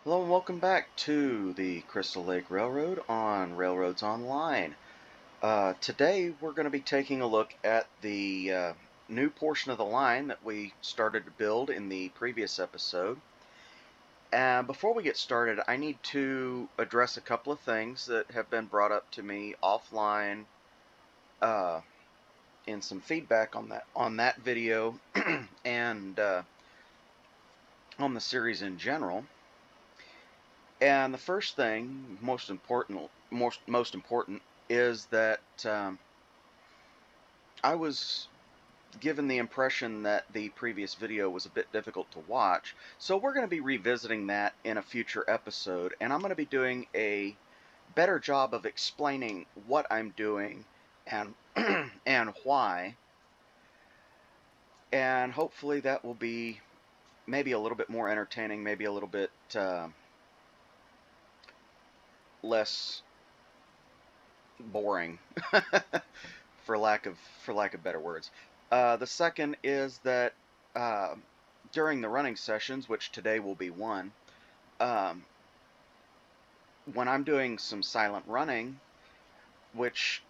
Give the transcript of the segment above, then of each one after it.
Hello and welcome back to the Crystal Lake Railroad on Railroads Online. Today we're going to be taking a look at the new portion of the line that we started to build in the previous episode. And before we get started, I need to address a couple of things that have been brought up to me offline uh, in some feedback on that video and on the series in general. And the first thing, most important, is that I was given the impression that the previous video was a bit difficult to watch. So we're going to be revisiting that in a future episode, and I'm going to be doing a better job of explaining what I'm doing and and why. And hopefully that will be maybe a little bit more entertaining, maybe a little bit less boring. For lack of better words. The second is that uh, during the running sessions, which today will be one, um, when I'm doing some silent running, which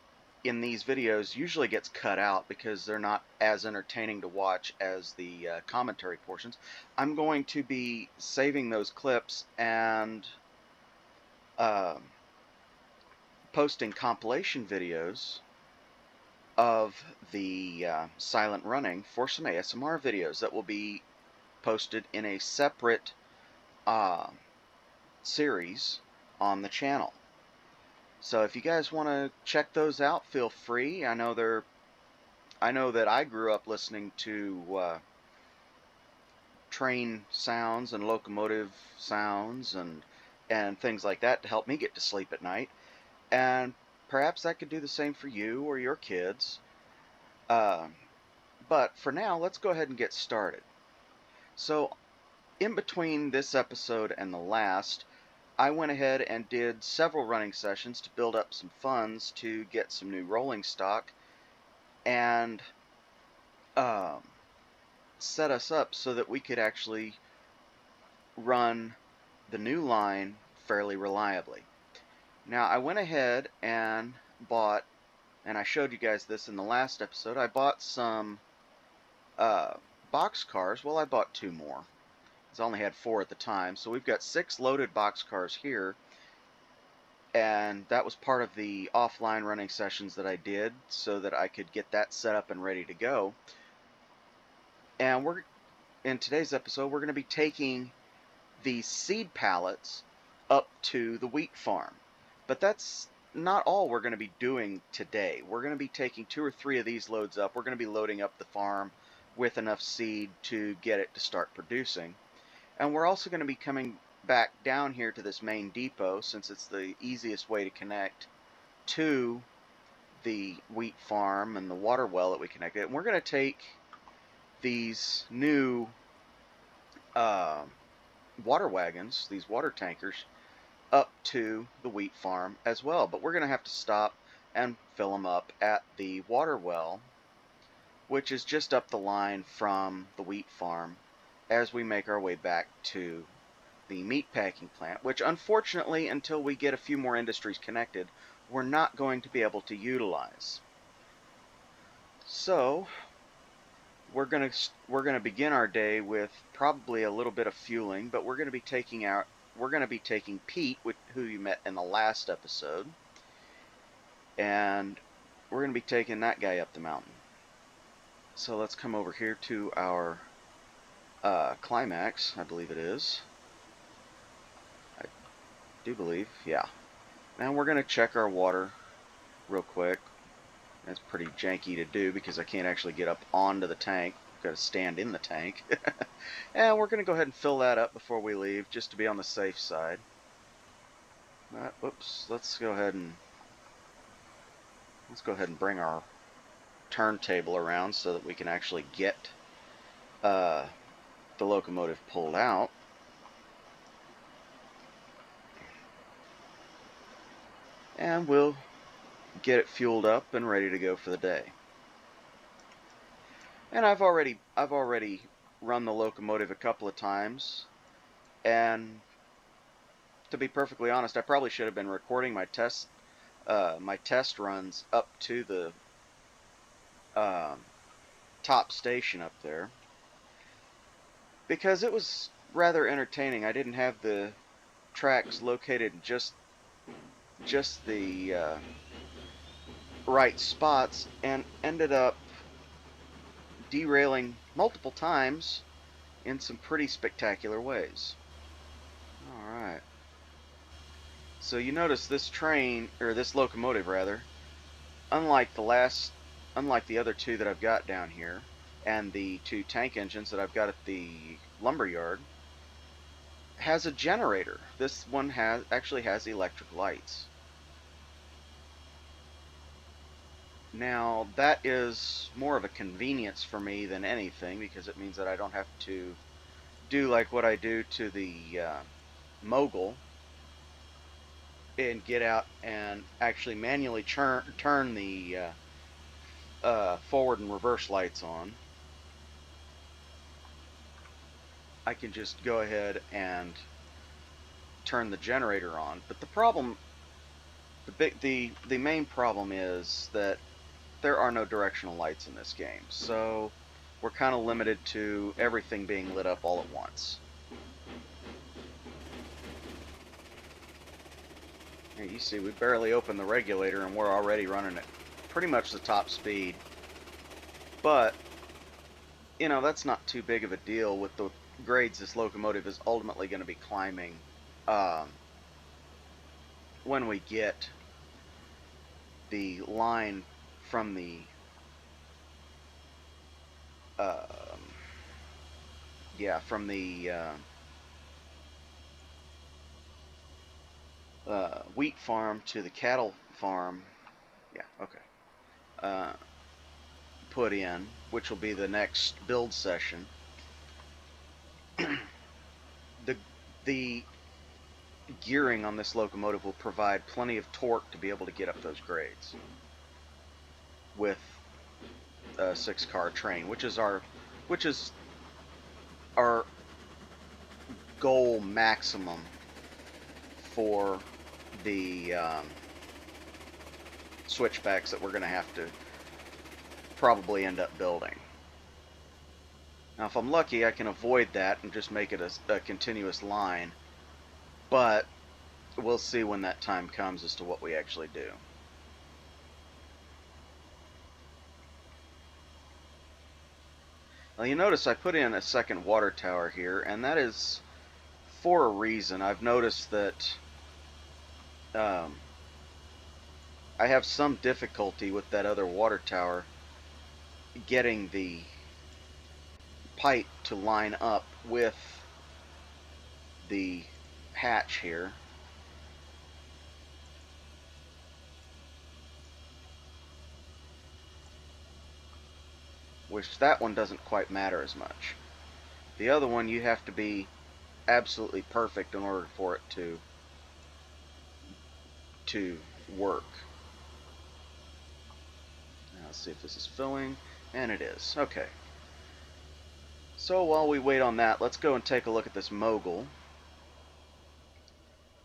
in these videos usually gets cut out because they're not as entertaining to watch as the commentary portions, I'm going to be saving those clips and uh, posting compilation videos of the silent running for some ASMR videos that will be posted in a separate uh, series on the channel. So if you guys want to check those out, feel free. I know that I grew up listening to train sounds and locomotive sounds and things like that to help me get to sleep at night. And perhaps that could do the same for you or your kids. Uh, but for now, let's go ahead and get started. So in between this episode and the last, I went ahead and did several running sessions to build up some funds to get some new rolling stock and um, set us up so that we could actually run the new line fairly reliably. Now, I went ahead and bought, and I showed you guys this in the last episode, I bought some uh, box cars. Well, I bought two more. I only had four at the time, so we've got 6 loaded box cars here, and that was part of the offline running sessions that I did so that I could get that set up and ready to go. And in today's episode, we're going to be taking the seed pallets up to the wheat farm. But that's not all we're going to be doing today. We're going to be taking 2 or 3 of these loads up. We're going to be loading up the farm with enough seed to get it to start producing. And we're also going to be coming back down here to this main depot, since it's the easiest way to connect to the wheat farm and the water well that we connected. And we're going to take these new water wagons, these water tankers, up to the wheat farm as well. But we're going to have to stop and fill them up at the water well, which is just up the line from the wheat farm, as we make our way back to the meat packing plant, which unfortunately, until we get a few more industries connected, we're not going to be able to utilize. So we're gonna begin our day with probably a little bit of fueling, but we're gonna be taking Pete, who you met in the last episode, and we're gonna be taking that guy up the mountain. So let's come over here to our climax, I believe it is. I do believe, yeah. Now we're gonna check our water real quick. That's pretty janky to do because I can't actually get up onto the tank. I've got to stand in the tank. And we're going to go ahead and fill that up before we leave, just to be on the safe side. Oops, let's go ahead and bring our turntable around so that we can actually get the locomotive pulled out. And we'll get it fueled up and ready to go for the day. And I've already run the locomotive a couple of times, and to be perfectly honest, I probably should have been recording my test runs up to the um, top station up there, because it was rather entertaining. I didn't have the tracks located in just the right spots, and ended up derailing multiple times in some pretty spectacular ways. Alright. So you notice this train, or this locomotive rather, unlike the other two that I've got down here, and the two tank engines that I've got at the lumber yard, has a generator. This one actually has electric lights. Now, that is more of a convenience for me than anything, because it means that I don't have to do like what I do to the Mogul and get out and actually manually turn the forward and reverse lights on. I can just go ahead and turn the generator on. But the problem, the main problem is that there are no directional lights in this game, so we're kind of limited to everything being lit up all at once. Here you see we barely opened the regulator and we're already running at pretty much the top speed. But, you know, that's not too big of a deal with the grades this locomotive is ultimately going to be climbing when we get the line from the from the wheat farm to the cattle farm. Yeah, okay. Put in, which will be the next build session. the gearing on this locomotive will provide plenty of torque to be able to get up those grades with a 6-car train, which is our goal maximum for the switchbacks that we're going to have to probably end up building. Now, if I'm lucky, I can avoid that and just make it a continuous line, but we'll see when that time comes as to what we actually do. Now, you notice I put in a second water tower here, and that is for a reason. I've noticed that I have some difficulty with that other water tower getting the pipe to line up with the hatch here. Which that one doesn't quite matter as much. The other one, you have to be absolutely perfect in order for it to work. Now let's see if this is filling, and it is. Okay. So while we wait on that, let's go and take a look at this Mogul.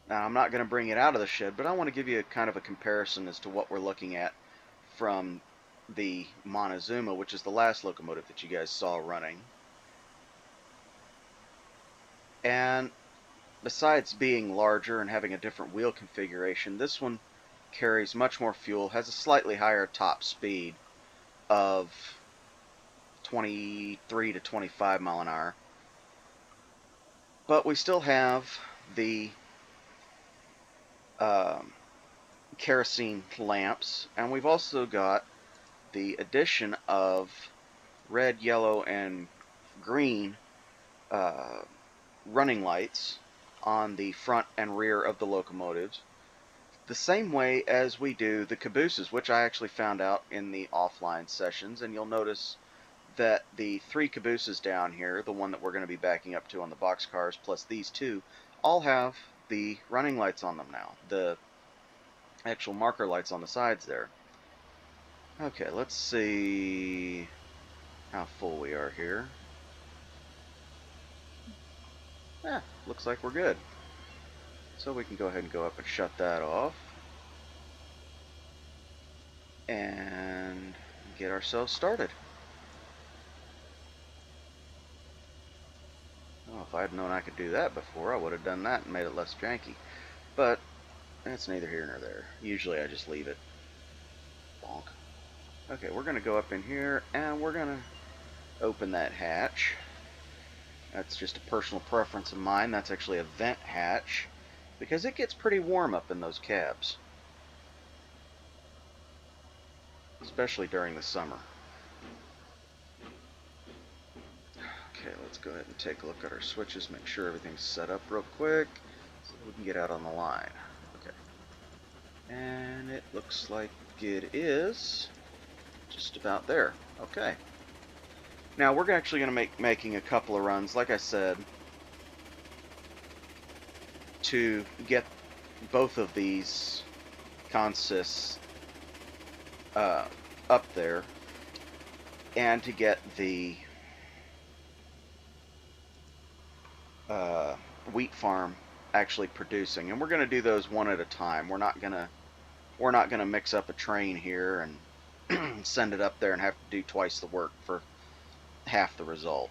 Now, I'm not going to bring it out of the shed, but I want to give you a kind of a comparison as to what we're looking at from the Montezuma, which is the last locomotive that you guys saw running. And besides being larger and having a different wheel configuration, this one carries much more fuel, has a slightly higher top speed of 23 to 25 mile an hour. But we still have the kerosene lamps, and we've also got the addition of red, yellow, and green running lights on the front and rear of the locomotives, the same way as we do the cabooses, which I actually found out in the offline sessions. And you'll notice that the 3 cabooses down here, the one that we're going to be backing up to on the boxcars, plus these 2, all have the running lights on them now, the actual marker lights on the sides there. Okay, let's see how full we are here. Looks like we're good. So we can go ahead and go up and shut that off. And get ourselves started. Oh, if I had known I could do that before, I would have done that and made it less janky. But that's neither here nor there. Usually I just leave it. Bonk. Okay, we're going to go up in here and we're going to open that hatch. That's just a personal preference of mine. That's actually a vent hatch because it gets pretty warm up in those cabs, especially during the summer. Okay, let's go ahead and take a look at our switches, make sure everything's set up real quick so we can get out on the line. Okay. And it looks like it is just about there. Okay. Now we're actually going to making a couple of runs, like I said, to get both of these consists up there, and to get the wheat farm actually producing. And we're going to do those one at a time. We're not gonna mix up a train here and send it up there and have to do twice the work for half the result.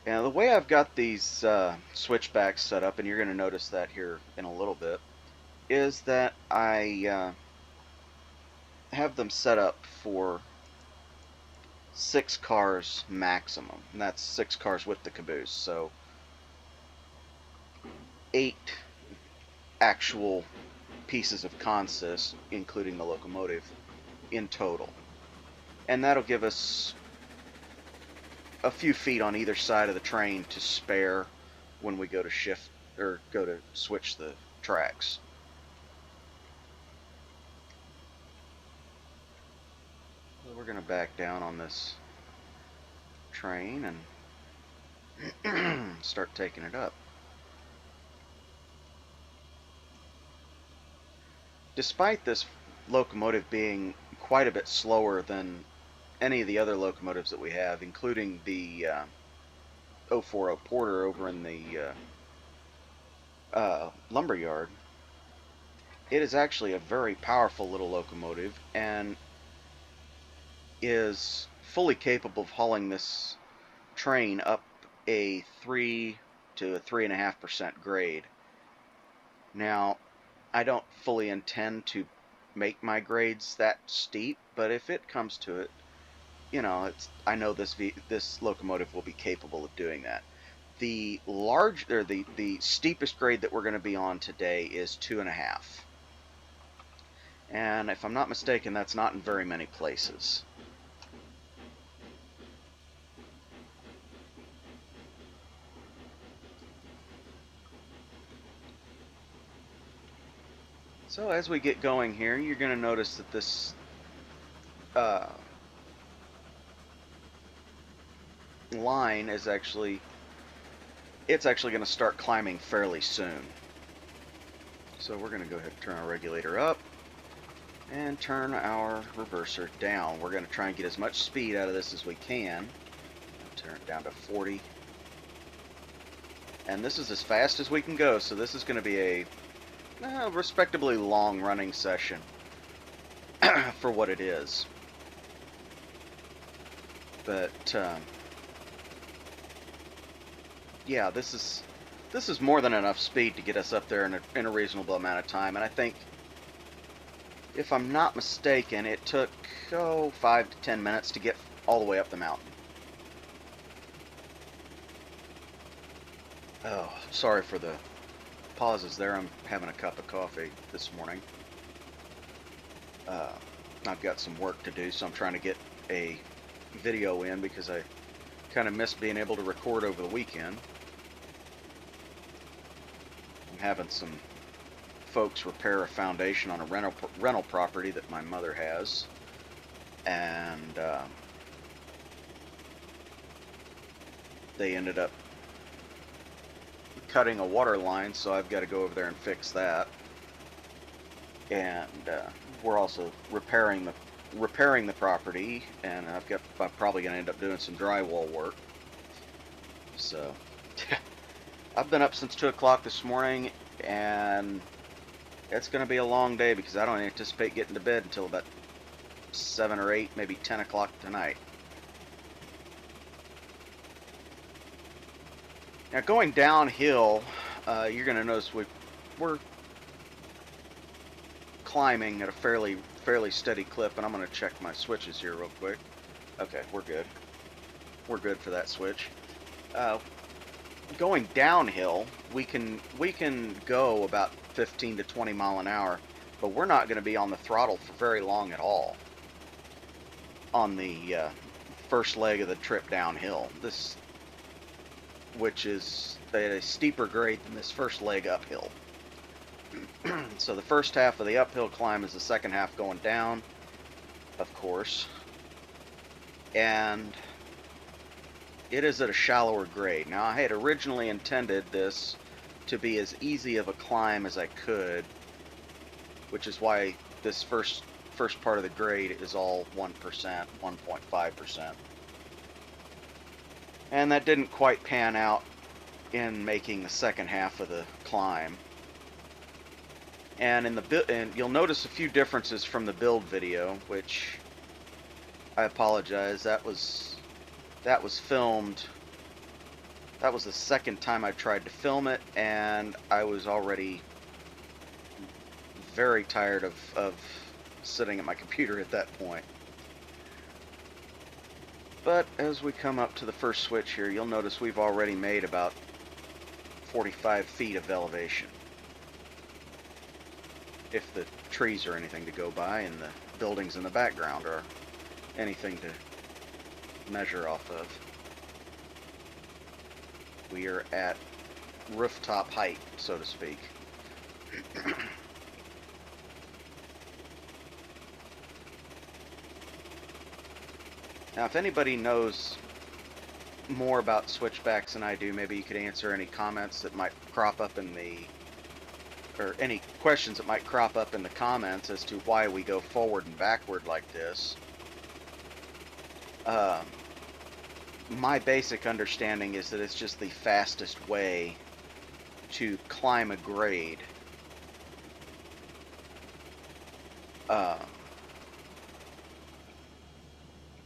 Now the way I've got these switchbacks set up, and you're going to notice that here in a little bit, is that I have them set up for 6 cars maximum, and that's 6 cars with the caboose, so 8 actual pieces of consist, including the locomotive, in total. And that'll give us a few feet on either side of the train to spare when we go to shift or go to switch the tracks. So we're going to back down on this train and start taking it up. Despite this locomotive being quite a bit slower than any of the other locomotives that we have, including the 040 Porter over in the lumberyard, it is actually a very powerful little locomotive and is fully capable of hauling this train up a 3 to 3.5% grade. Now, I don't fully intend to make my grades that steep, but if it comes to it, you know, I know this locomotive will be capable of doing that. The the steepest grade that we're going to be on today is 2.5, and if I'm not mistaken, that's not in very many places. So as we get going here, you're going to notice that this line is actually going to start climbing fairly soon. So we're going to go ahead and turn our regulator up and turn our reverser down. We're going to try and get as much speed out of this as we can. Turn it down to 40. And this is as fast as we can go, so this is going to be a respectably long running session for what it is. But yeah, this is more than enough speed to get us up there in a reasonable amount of time. And I think, if I'm not mistaken, it took 5 to 10 minutes to get all the way up the mountain. Oh, sorry for the pauses there. I'm having a cup of coffee this morning. I've got some work to do, so I'm trying to get a video in because I kind of missed being able to record over the weekend. I'm having some folks repair a foundation on a rental property that my mother has, and they ended up cutting a water line, so I've got to go over there and fix that. And we're also repairing the property, and I'm probably going to end up doing some drywall work. So I've been up since 2 o'clock this morning, and it's going to be a long day because I don't anticipate getting to bed until about 7 or 8, maybe 10 o'clock tonight. Now going downhill, you're going to notice we're climbing at a fairly steady clip, and I'm going to check my switches here real quick. Okay, we're good. We're good for that switch. Going downhill, we can go about 15 to 20 mile an hour, but we're not going to be on the throttle for very long at all on the first leg of the trip downhill. Which is at a steeper grade than this first leg uphill. So the first half of the uphill climb is the second half going down, of course, and it is at a shallower grade. Now, I had originally intended this to be as easy of a climb as I could, which is why this first part of the grade is all 1%, 1.5%. And that didn't quite pan out in making the second half of the climb. And you'll notice a few differences from the build video, which I apologize. That was filmed. That was the second time I tried to film it, and I was already very tired of sitting at my computer at that point. But as we come up to the first switch here, you'll notice we've already made about 45 feet of elevation. If the trees are anything to go by and the buildings in the background are anything to measure off of. We are at rooftop height, so to speak. Now, if anybody knows more about switchbacks than I do, maybe you could answer any comments that might crop up in the, or any questions that might crop up in the comments as to why we go forward and backward like this. My basic understanding is that it's just the fastest way to climb a grade.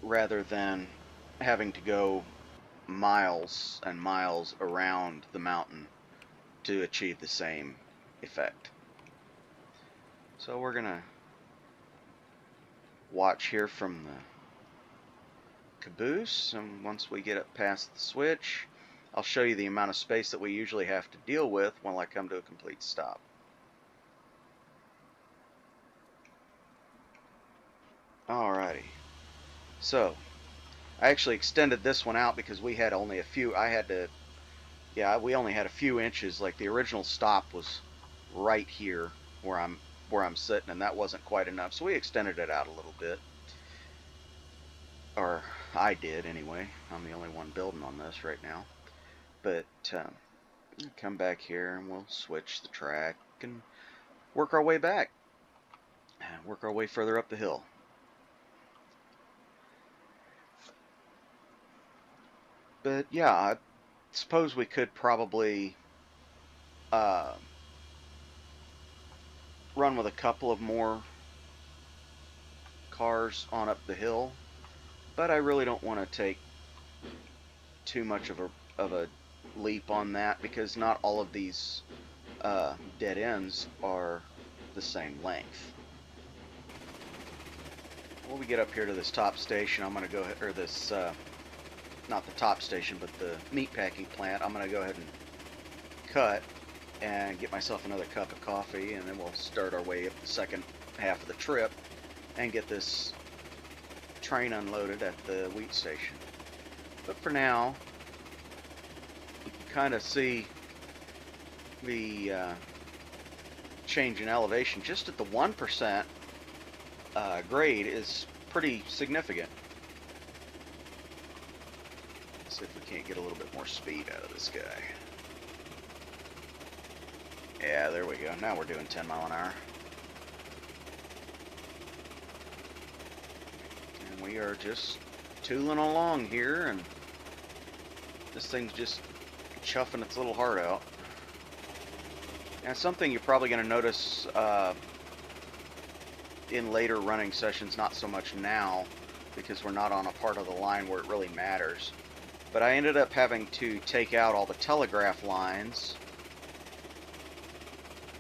Rather than having to go miles and miles around the mountain to achieve the same effect. So we're gonna watch here from the caboose, and once we get up past the switch, I'll show you the amount of space that we usually have to deal with when I come to a complete stop. Alrighty. So, I actually extended this one out because we had only a few, we only had a few inches. Like the original stop was right here where I'm sitting, and that wasn't quite enough. So we extended it out a little bit. Or I did anyway. I'm the only one building on this right now. But come back here and we'll switch the track and work our way back. And work our way further up the hill. But yeah, I suppose we could probably run with a couple of more cars on up the hill, but I really don't want to take too much of a leap on that, because not all of these dead ends are the same length. When we get up here to this top station, I'm going to go ahead, or this not the top station, but the meat packing plant, I'm going to go ahead and cut and get myself another cup of coffee, and then we'll start our way up the second half of the trip and get this train unloaded at the wheat station. But for now, you can kind of see the change in elevation just at the 1% grade is pretty significant. See if we can't get a little bit more speed out of this guy. Yeah, there we go. Now we're doing 10 mile an hour. And we are just tooling along here, and this thing's just chuffing its little heart out. Now, something you're probably going to notice in later running sessions, not so much now, because we're not on a part of the line where it really matters. But I ended up having to take out all the telegraph lines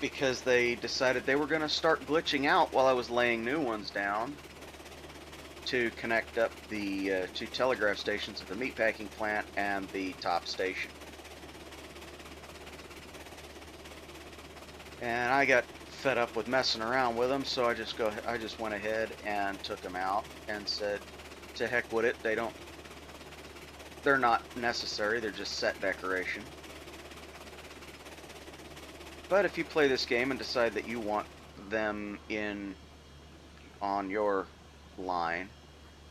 because they decided they were going to start glitching out while I was laying new ones down to connect up the two telegraph stations at the meatpacking plant and the top station. And I got fed up with messing around with them, so I just went ahead and took them out and said, to heck with it. They're not necessary. They're just set decoration. But if you play this game and decide that you want them in on your line,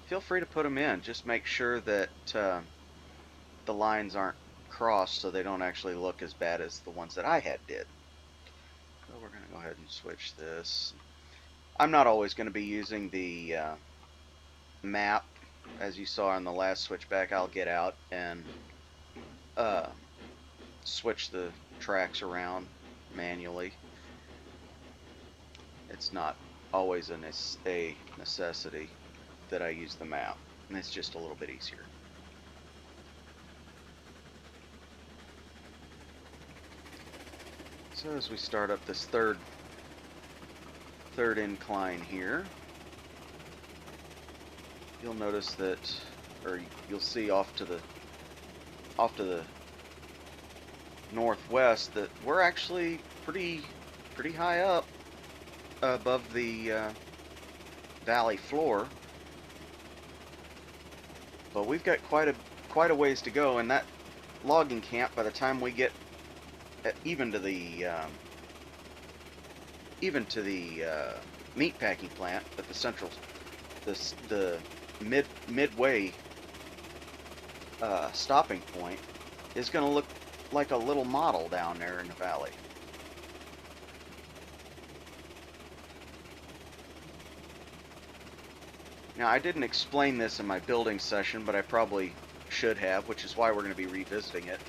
feel free to put them in. Just make sure that the lines aren't crossed so they don't actually look as bad as the ones that I did. So we're going to go ahead and switch this. I'm not always going to be using the map. As you saw in the last switchback, I'll get out and switch the tracks around manually. It's not always a necessity that I use the map, and it's just a little bit easier. So as we start up this third incline here, you'll notice that, or you'll see off to the northwest that we're actually pretty high up above the valley floor, but we've got quite a ways to go. And that logging camp, by the time we get even to the meat packing plant at the central, the midway stopping point, is going to look like a little model down there in the valley. Now, I didn't explain this in my building session, but I probably should have, which is why we're going to be revisiting it.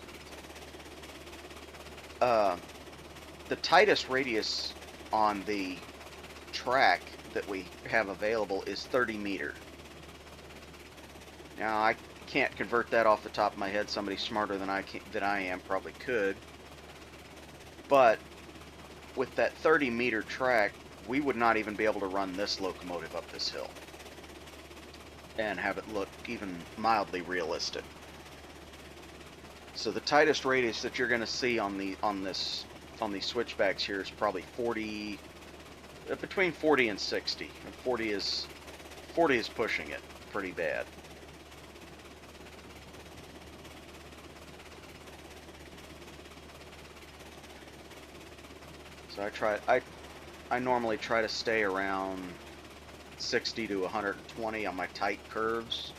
The tightest radius on the track that we have available is 30 meters. Now, I can't convert that off the top of my head. Somebody smarter than I am probably could. But with that 30-meter track, we would not even be able to run this locomotive up this hill and have it look even mildly realistic. So the tightest radius that you're going to see on these switchbacks here is probably 40, between 40 and 60. And 40 is pushing it pretty bad. So I normally try to stay around 60 to 120 on my tight curves.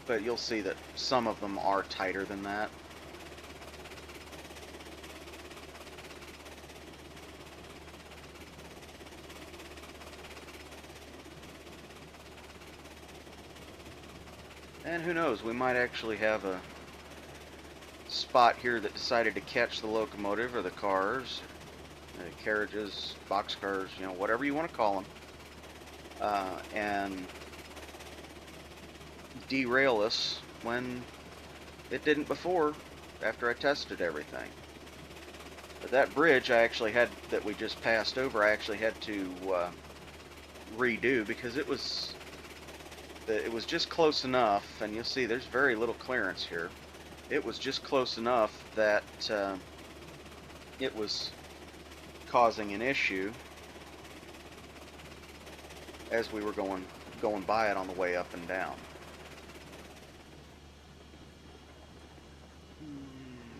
But you'll see that some of them are tighter than that. And who knows, we might actually have a spot here that decided to catch the locomotive or the cars, the carriages, boxcars, you know, whatever you want to call them, and derail us when it didn't before, after I tested everything. But that bridge that we just passed over, I actually had to redo because it was just close enough, and you'll see there's very little clearance here. It was just close enough that it was causing an issue as we were going by it on the way up and down.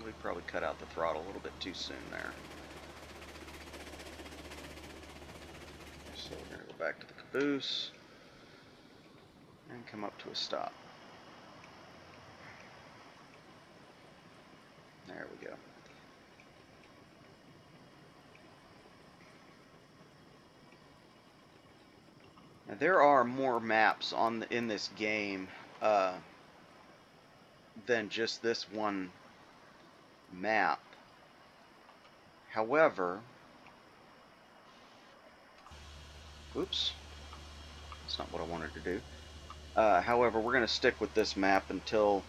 We probably cut out the throttle a little bit too soon there. So we're going to go back to the caboose and come up to a stop. There we go. Now, there are more maps in this game than just this one map. However, oops, that's not what I wanted to do. However, we're going to stick with this map until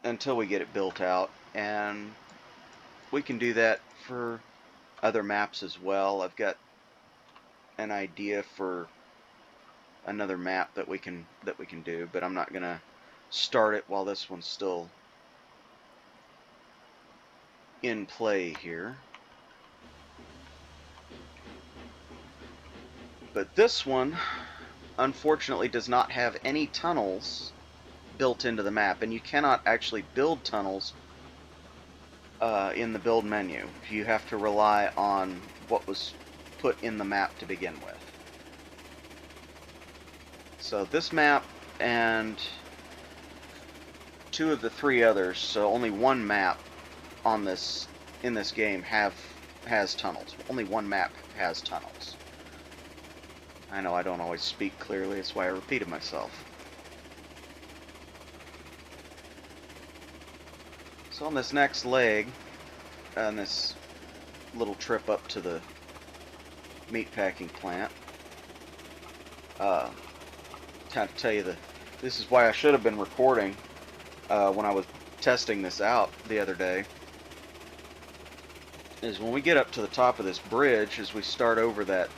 we get it built out, and we can do that for other maps as well. I've got an idea for another map that we can do, but I'm not going to start it while this one's still in play here. But this one, unfortunately, does not have any tunnels built into the map, and you cannot actually build tunnels in the build menu. You have to rely on what was put in the map to begin with. So this map and 2 of the 3 others, so only 1 map in this game has tunnels. Only 1 map has tunnels. I know I don't always speak clearly, that's why I repeated myself. So on this next leg, on this little trip up to the meatpacking plant, kind of tell you this is why I should have been recording when I was testing this out the other day, is when we get up to the top of this bridge, as we start over that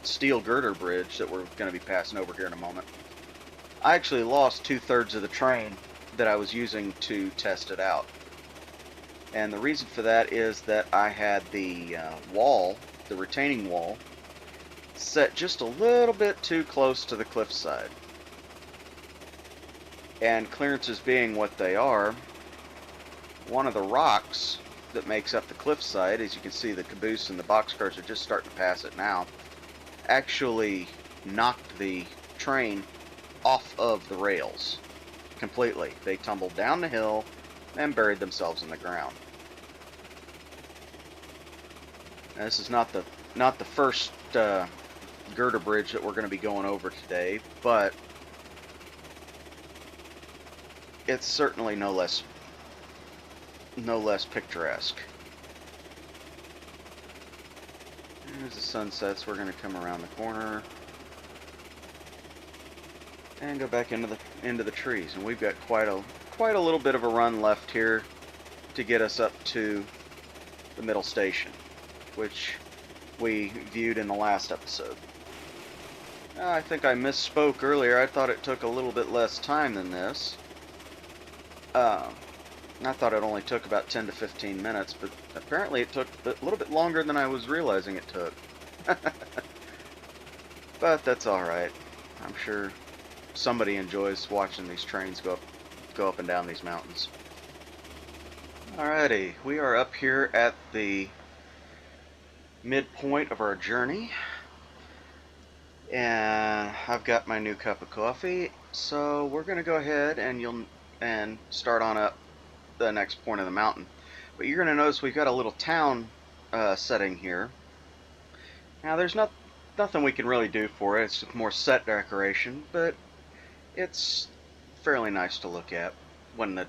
steel girder bridge that we're going to be passing over here in a moment, I actually lost 2/3 of the train that I was using to test it out. And the reason for that is that I had the wall, the retaining wall, set just a little bit too close to the cliffside. And clearances being what they are, one of the rocks that makes up the cliffside, as you can see the caboose and the boxcars are just starting to pass it now, actually knocked the train off of the rails completely. They tumbled down the hill and buried themselves in the ground. Now, this is not the first girder bridge that we're going to be going over today, but it's certainly no less picturesque. As the sun sets, we're going to come around the corner and go back into the trees, and we've got quite a little bit of a run left here to get us up to the middle station, which we viewed in the last episode. I think I misspoke earlier. I thought it took a little bit less time than this. I thought it only took about 10 to 15 minutes, but apparently it took a little bit longer than I was realizing it took. But that's alright. I'm sure somebody enjoys watching these trains go up and down these mountains. Alrighty, we are up here at the midpoint of our journey, and I've got my new cup of coffee, so we're going to go ahead and start on up the next point of the mountain. But you're going to notice we've got a little town setting here. Now there's nothing we can really do for it. It's more set decoration, but it's fairly nice to look at when the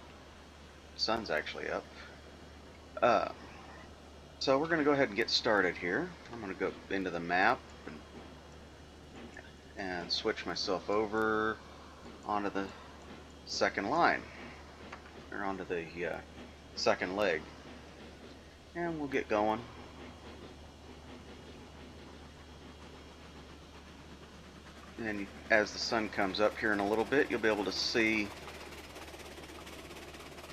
sun's actually up. So we're going to go ahead and get started here. I'm going to go into the map and switch myself over onto the second line, or onto the second leg, and we'll get going. And as the sun comes up here in a little bit, you'll be able to see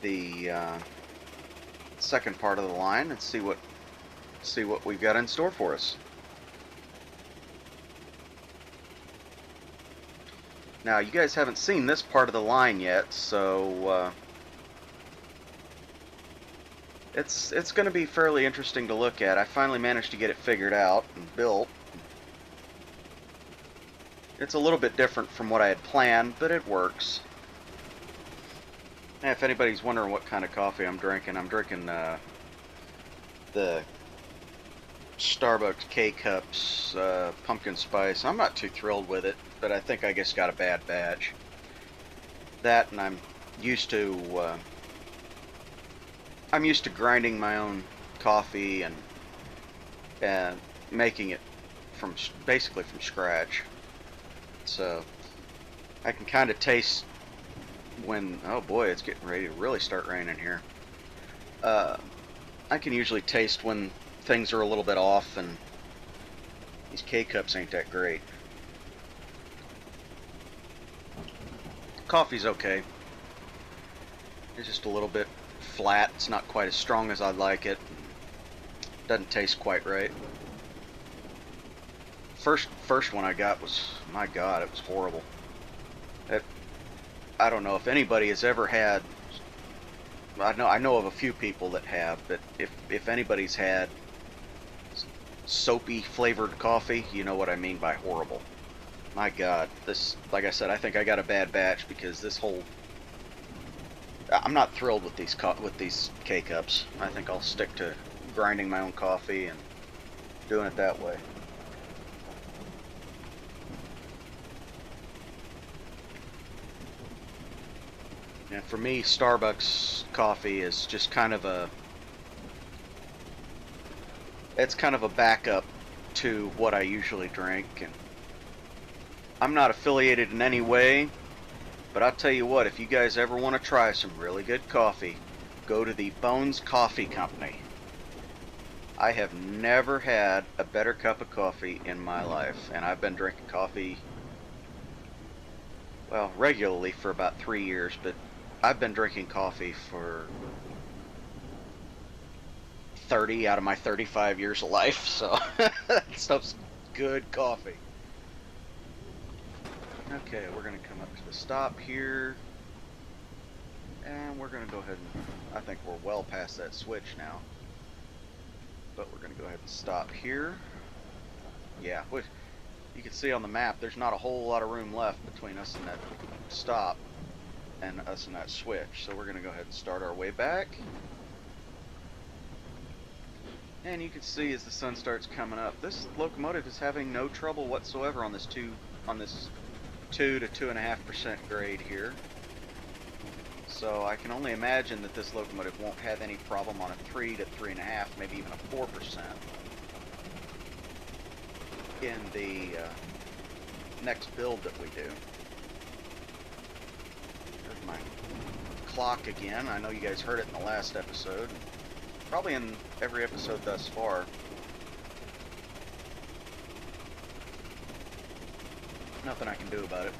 the second part of the line and see what we've got in store for us. Now, you guys haven't seen this part of the line yet, so it's going to be fairly interesting to look at. I finally managed to get it figured out and built. It's a little bit different from what I had planned, but it works. And if anybody's wondering what kind of coffee I'm drinking the Starbucks K-Cups pumpkin spice. I'm not too thrilled with it, but I think I just got a bad batch. that, and I'm used to grinding my own coffee and making it from basically from scratch. So I can kind of taste when, oh boy, it's getting ready to really start raining here. I can usually taste when things are a little bit off, and these K-cups ain't that great. Coffee's okay. It's just a little bit flat. It's not quite as strong as I'd like it. Doesn't taste quite right. First one I got was, my God, it was horrible. I don't know if anybody has ever had. I know of a few people that have, but if anybody's had soapy flavored coffee, you know what I mean by horrible. My God, this, like I said, I think I got a bad batch because this whole. I'm not thrilled with these K-cups. I think I'll stick to grinding my own coffee and doing it that way. And for me, Starbucks coffee is just kind of a. It's kind of a backup to what I usually drink, and I'm not affiliated in any way, but I'll tell you what, if you guys ever want to try some really good coffee, go to the Bones Coffee Company. I have never had a better cup of coffee in my life, and I've been drinking coffee, well, regularly for about 3 years, but I've been drinking coffee for 30 out of my 35 years of life, so that stuff's good coffee. Okay, we're going to come up to the stop here, and we're going to go ahead and, I think we're well past that switch now, but we're going to go ahead and stop here. Yeah, you can see on the map there's not a whole lot of room left between us and that stop and us and that switch, so we're going to go ahead and start our way back. And you can see as the sun starts coming up, this locomotive is having no trouble whatsoever on this 2 to 2.5% grade here. So I can only imagine that this locomotive won't have any problem on a 3 to 3.5, maybe even a 4% in the next build that we do. There's my clock again. I know you guys heard it in the last episode. Probably in every episode thus far. Nothing I can do about it.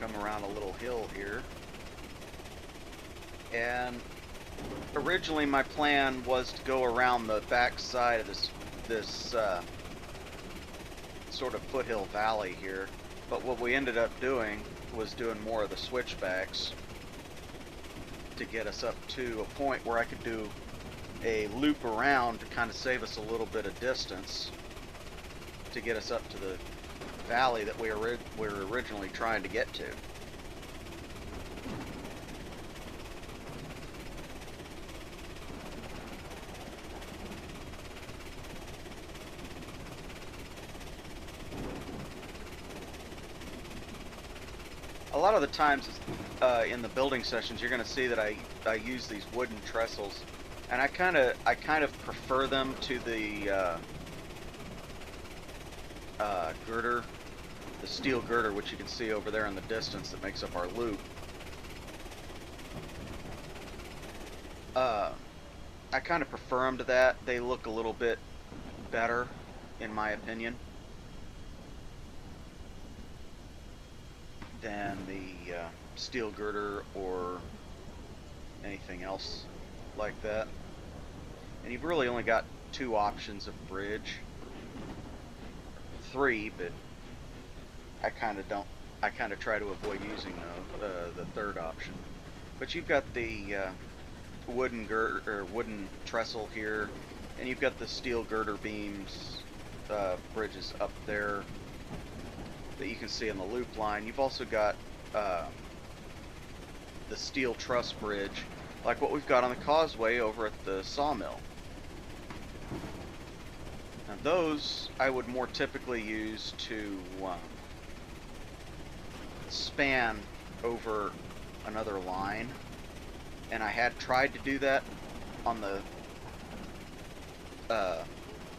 Come around a little hill here, and originally my plan was to go around the back side of this sort of foothill valley here, but what we ended up doing was doing more of the switchbacks to get us up to a point where I could do a loop around to kind of save us a little bit of distance to get us up to the valley that we were originally trying to get to. A lot of the times in the building sessions, you're going to see that I use these wooden trestles, and I kind of prefer them to the girder, the steel girder, which you can see over there in the distance that makes up our loop. I kind of prefer them to that. They look a little bit better, in my opinion, than the steel girder or anything else like that. And you've really only got 2 options of bridge. 3, but I kind of try to avoid using the 3rd option. But you've got the wooden trestle here, and you've got the steel girder beams bridges up there that you can see in the loop line. You've also got the steel truss bridge, like what we've got on the causeway over at the sawmill. Now those I would more typically use to span over another line, and I had tried to do that on the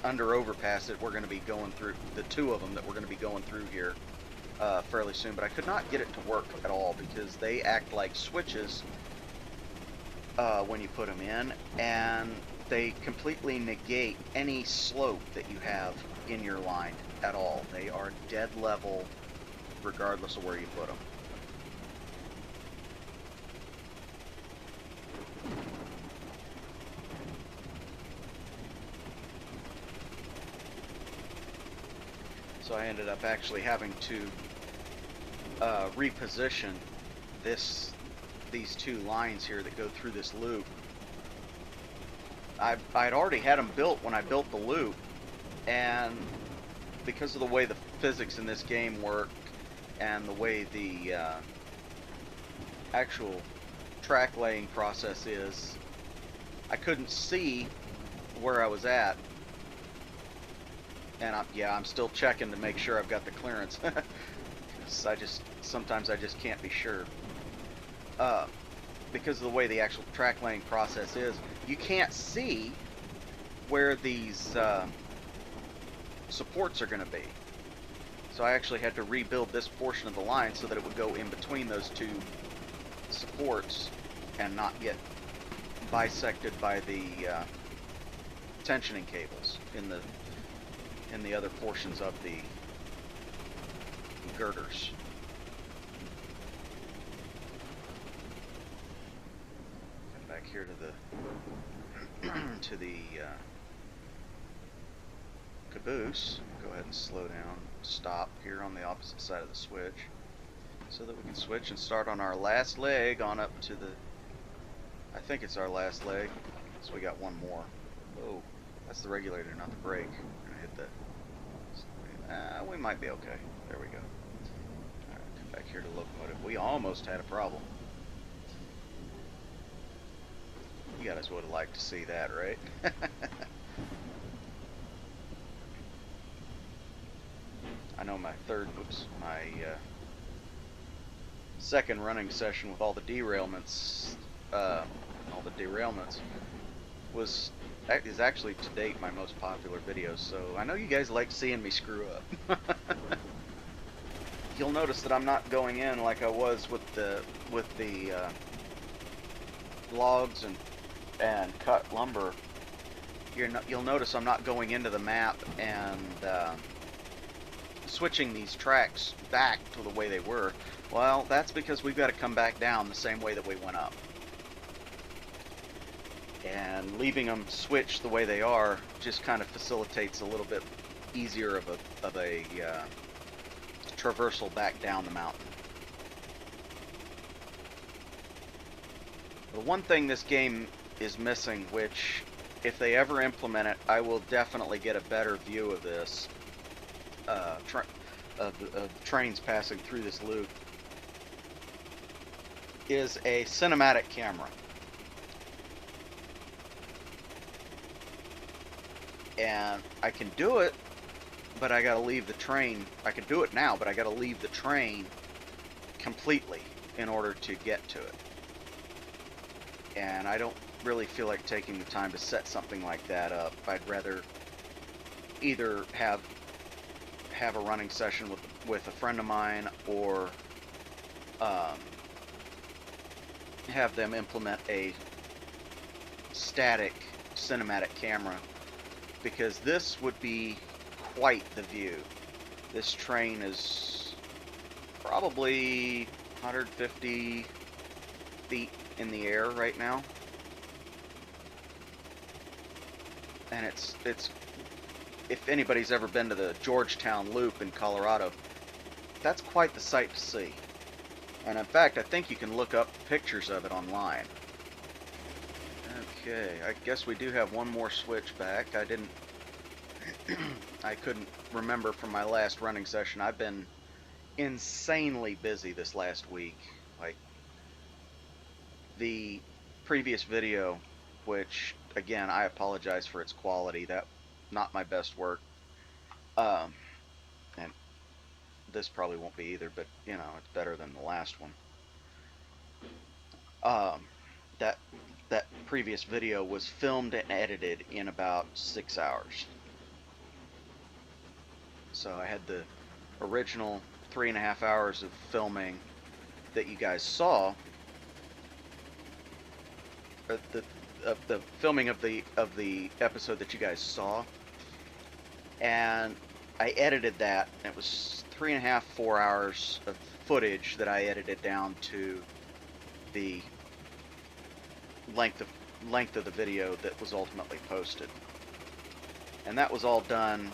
under overpass that we're going to be going through, the two of them that we're going to be going through here fairly soon, but I could not get it to work at all because they act like switches when you put them in, and they completely negate any slope that you have in your line at all. They are dead level regardless of where you put them. So I ended up actually having to reposition these two lines here that go through this loop. I'd already had them built when I built the loop, and because of the way the physics in this game work and the way the actual track laying process is, I couldn't see where I was at. And I'm still checking to make sure I've got the clearance. Sometimes I just can't be sure. Because of the way the actual track laying process is, you can't see where these supports are going to be. So I actually had to rebuild this portion of the line so that it would go in between those two supports and not get bisected by the tensioning cables in the other portions of the girders. Get back here to the caboose. Go ahead and slow down, stop here on the opposite side of the switch, so that we can switch and start on our last leg on up to the, I think it's our last leg, so we got one more. Oh, that's the regulator, not the brake. We're gonna hit that. We might be okay. There we go. Alright, come back here to locomotive. We almost had a problem. You guys would have liked to see that, right? I know my second running session with all the derailments, is actually to date my most popular video, so I know you guys like seeing me screw up. You'll notice that I'm not going in like I was with the logs and cut lumber. You'll notice I'm not going into the map and switching these tracks back to the way they were. Well, that's because we've got to come back down the same way that we went up. And leaving them switched the way they are just kind of facilitates a little bit easier of a traversal back down the mountain. The one thing this game is missing, which if they ever implement it, I will definitely get a better view of this, of trains passing through this loop, is a cinematic camera. And I can do it, but I gotta leave the train. I can do it now, but I gotta leave the train completely in order to get to it. And I don't really feel like taking the time to set something like that up. I'd rather either have a running session with a friend of mine, or have them implement a static cinematic camera, because this would be quite the view. This train is probably 150 feet in the air right now, and it's if anybody's ever been to the Georgetown Loop in Colorado, that's quite the sight to see. And in fact, I think you can look up pictures of it online. Okay, I guess we do have one more switch back. I I couldn't remember from my last running session. I've been insanely busy this last week. Like the previous video, which again I apologize for its quality. That not my best work. Um, and this probably won't be either, but you know it's better than the last one. Um, that that previous video was filmed and edited in about 6 hours. So I had the original 3.5 hours of filming that you guys saw, the filming of the episode that you guys saw, and I edited that. And it was 3.5, 4 hours of footage that I edited down to the length of the video that was ultimately posted, and that was all done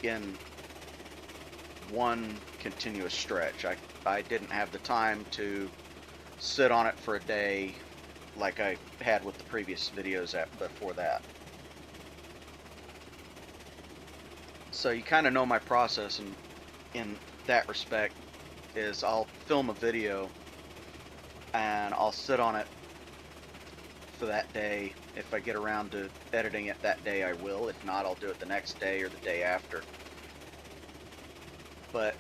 in one continuous stretch. I didn't have the time to sit on it for a day like I had with the previous videos before that. So you kind of know my process in that respect. Is I'll film a video and I'll sit on it for that day. If I get around to editing it that day, I will. If not, I'll do it the next day or the day after. But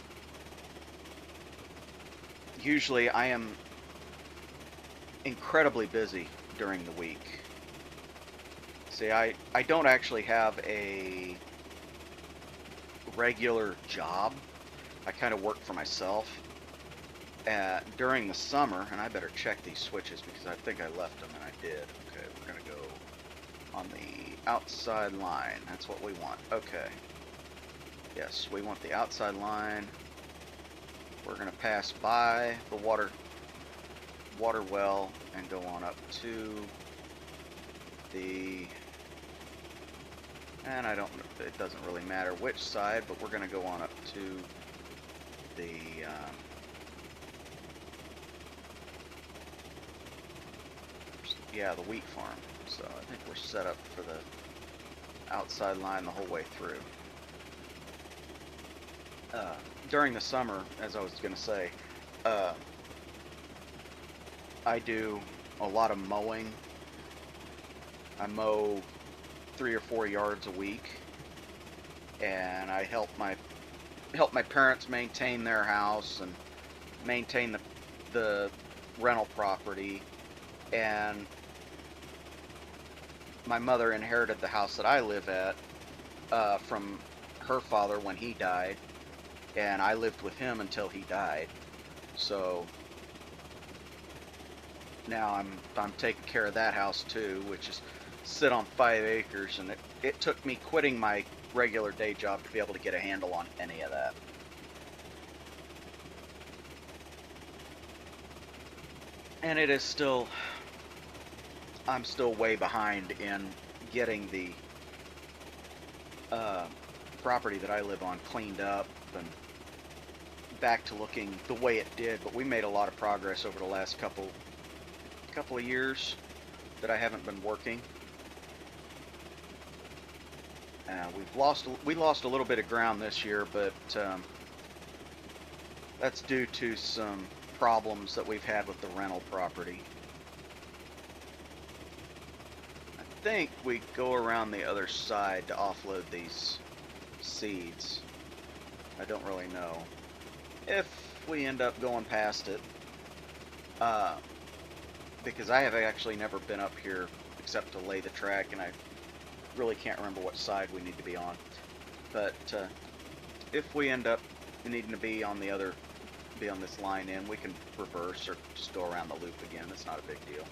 usually I am incredibly busy during the week. See, I don't actually have a regular job. I kind of work for myself. During the summer, and I better check these switches because I think I left them, and I did. Okay, we're going to go on the outside line. That's what we want. Okay. Yes, we want the outside line. We're going to pass by the water well and go on up to the... And I don't know, it doesn't really matter which side, but we're going to go on up to the... yeah, the wheat farm. So I think we're set up for the outside line the whole way through. During the summer, as I was going to say, I do a lot of mowing. I mow 3 or 4 yards a week, and I help my parents maintain their house and maintain the rental property. And my mother inherited the house that I live at from her father when he died, and I lived with him until he died. So now I'm taking care of that house too, which is sit on 5 acres, and it took me quitting my regular day job to be able to get a handle on any of that. And it is still, I'm still way behind in getting the property that I live on cleaned up and back to looking the way it did. But we made a lot of progress over the last couple of years that I haven't been working. We lost a little bit of ground this year, but that's due to some problems that we've had with the rental property. I think we go around the other side to offload these seeds. I don't really know if we end up going past it, because I have actually never been up here except to lay the track, and I really can't remember what side we need to be on. But if we end up needing to be on this line in, we can reverse or just go around the loop again. It's not a big deal.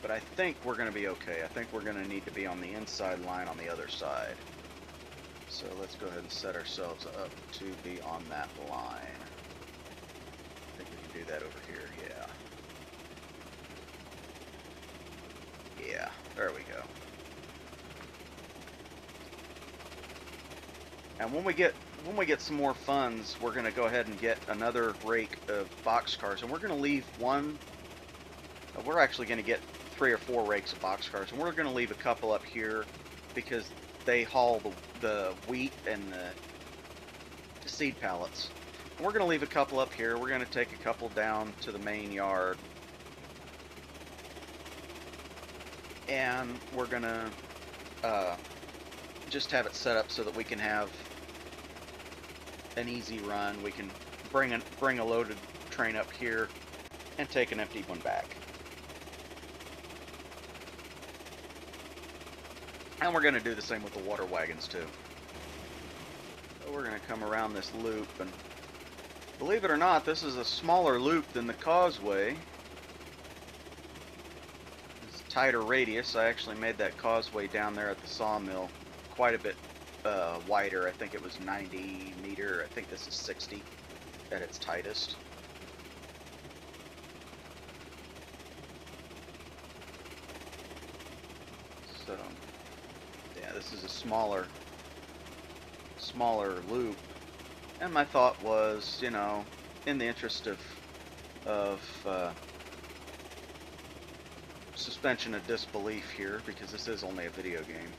But I think we're going to be okay. I think we're going to need to be on the inside line on the other side. So let's go ahead and set ourselves up to be on that line. I think we can do that over here, yeah. Yeah, there we go. And when we get some more funds, we're going to go ahead and get another rake of boxcars, and we're going to leave one. We're actually going to get 3 or 4 rakes of boxcars, and we're going to leave a couple up here because they haul the wheat and the seed pallets. And we're going to leave a couple up here. We're going to take a couple down to the main yard, and we're going to just have it set up so that we can have an easy run. We can bring a loaded train up here and take an empty one back. And we're going to do the same with the water wagons too. So we're going to come around this loop, and believe it or not, this is a smaller loop than the causeway. It's a tighter radius. I actually made that causeway down there at the sawmill quite a bit wider. I think it was 90 meter. I think this is 60 at its tightest. So yeah, this is a smaller loop, and my thought was, you know, in the interest of suspension of disbelief here, because this is only a video game,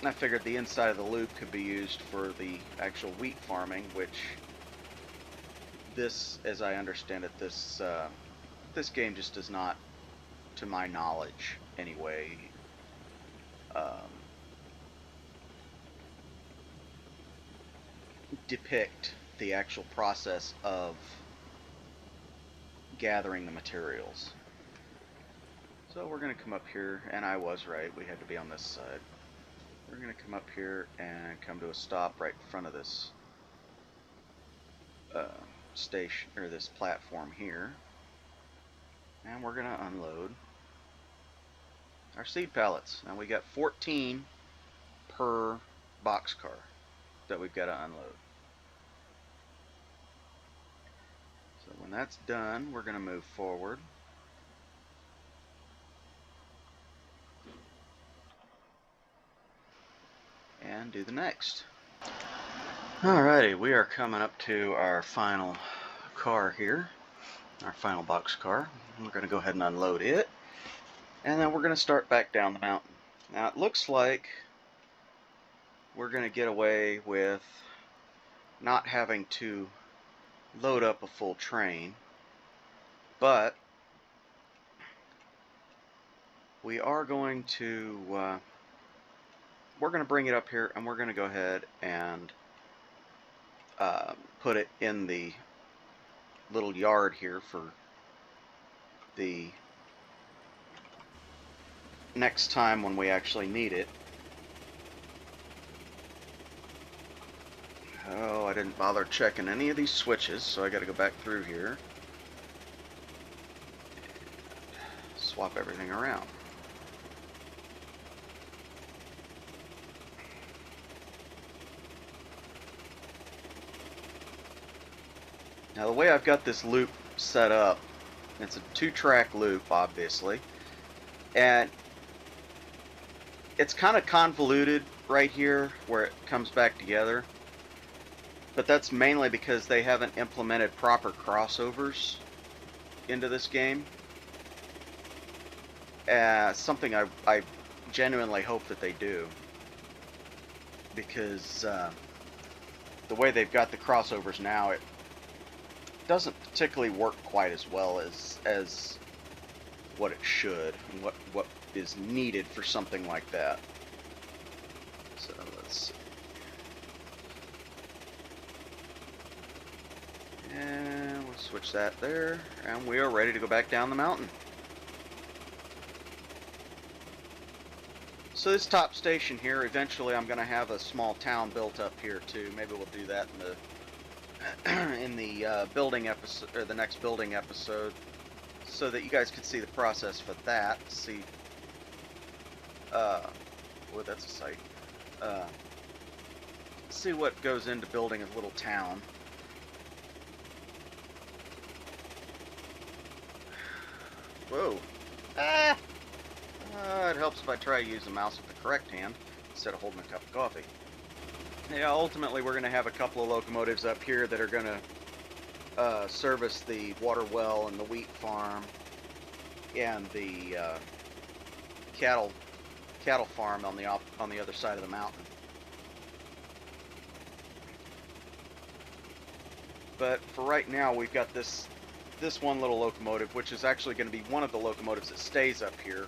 I figured the inside of the loop could be used for the actual wheat farming, which this, as I understand it, this game just does not, to my knowledge anyway, depict the actual process of gathering the materials. So we're going to come up here, and I was right, we had to be on this side. We're going to come up here and come to a stop right in front of this station, or this platform here, and we're going to unload our seed pallets. Now we got 14 per boxcar that we've got to unload. So when that's done, we're going to move forward. And do the next. Alrighty, we are coming up to our final car here, our final box car. We're going to go ahead and unload it, and then we're going to start back down the mountain. Now it looks like we're going to get away with not having to load up a full train, but we are going to we're going to bring it up here, and we're going to go ahead and put it in the little yard here for the next time when we actually need it. Oh, I didn't bother checking any of these switches, so I got to go back through here, swap everything around. Now the way I've got this loop set up, it's a 2-track loop, obviously, and it's kind of convoluted right here where it comes back together, but that's mainly because they haven't implemented proper crossovers into this game. Something I genuinely hope that they do, because the way they've got the crossovers now, it doesn't particularly work quite as well as what it should, and what is needed for something like that. So let's see. And we'll switch that there, and we are ready to go back down the mountain. So this top station here, eventually I'm going to have a small town built up here too. Maybe we'll do that in the building episode, or the next building episode, so that you guys can see the process for that. See, well, that's a site. See what goes into building a little town. Whoa! Ah! It helps if I try to use the mouse with the correct hand instead of holding a cup of coffee. Yeah, ultimately we're going to have a couple of locomotives up here that are going to service the water well and the wheat farm. and the cattle farm on the other side of the mountain. But for right now, we've got this one little locomotive, which is actually going to be one of the locomotives that stays up here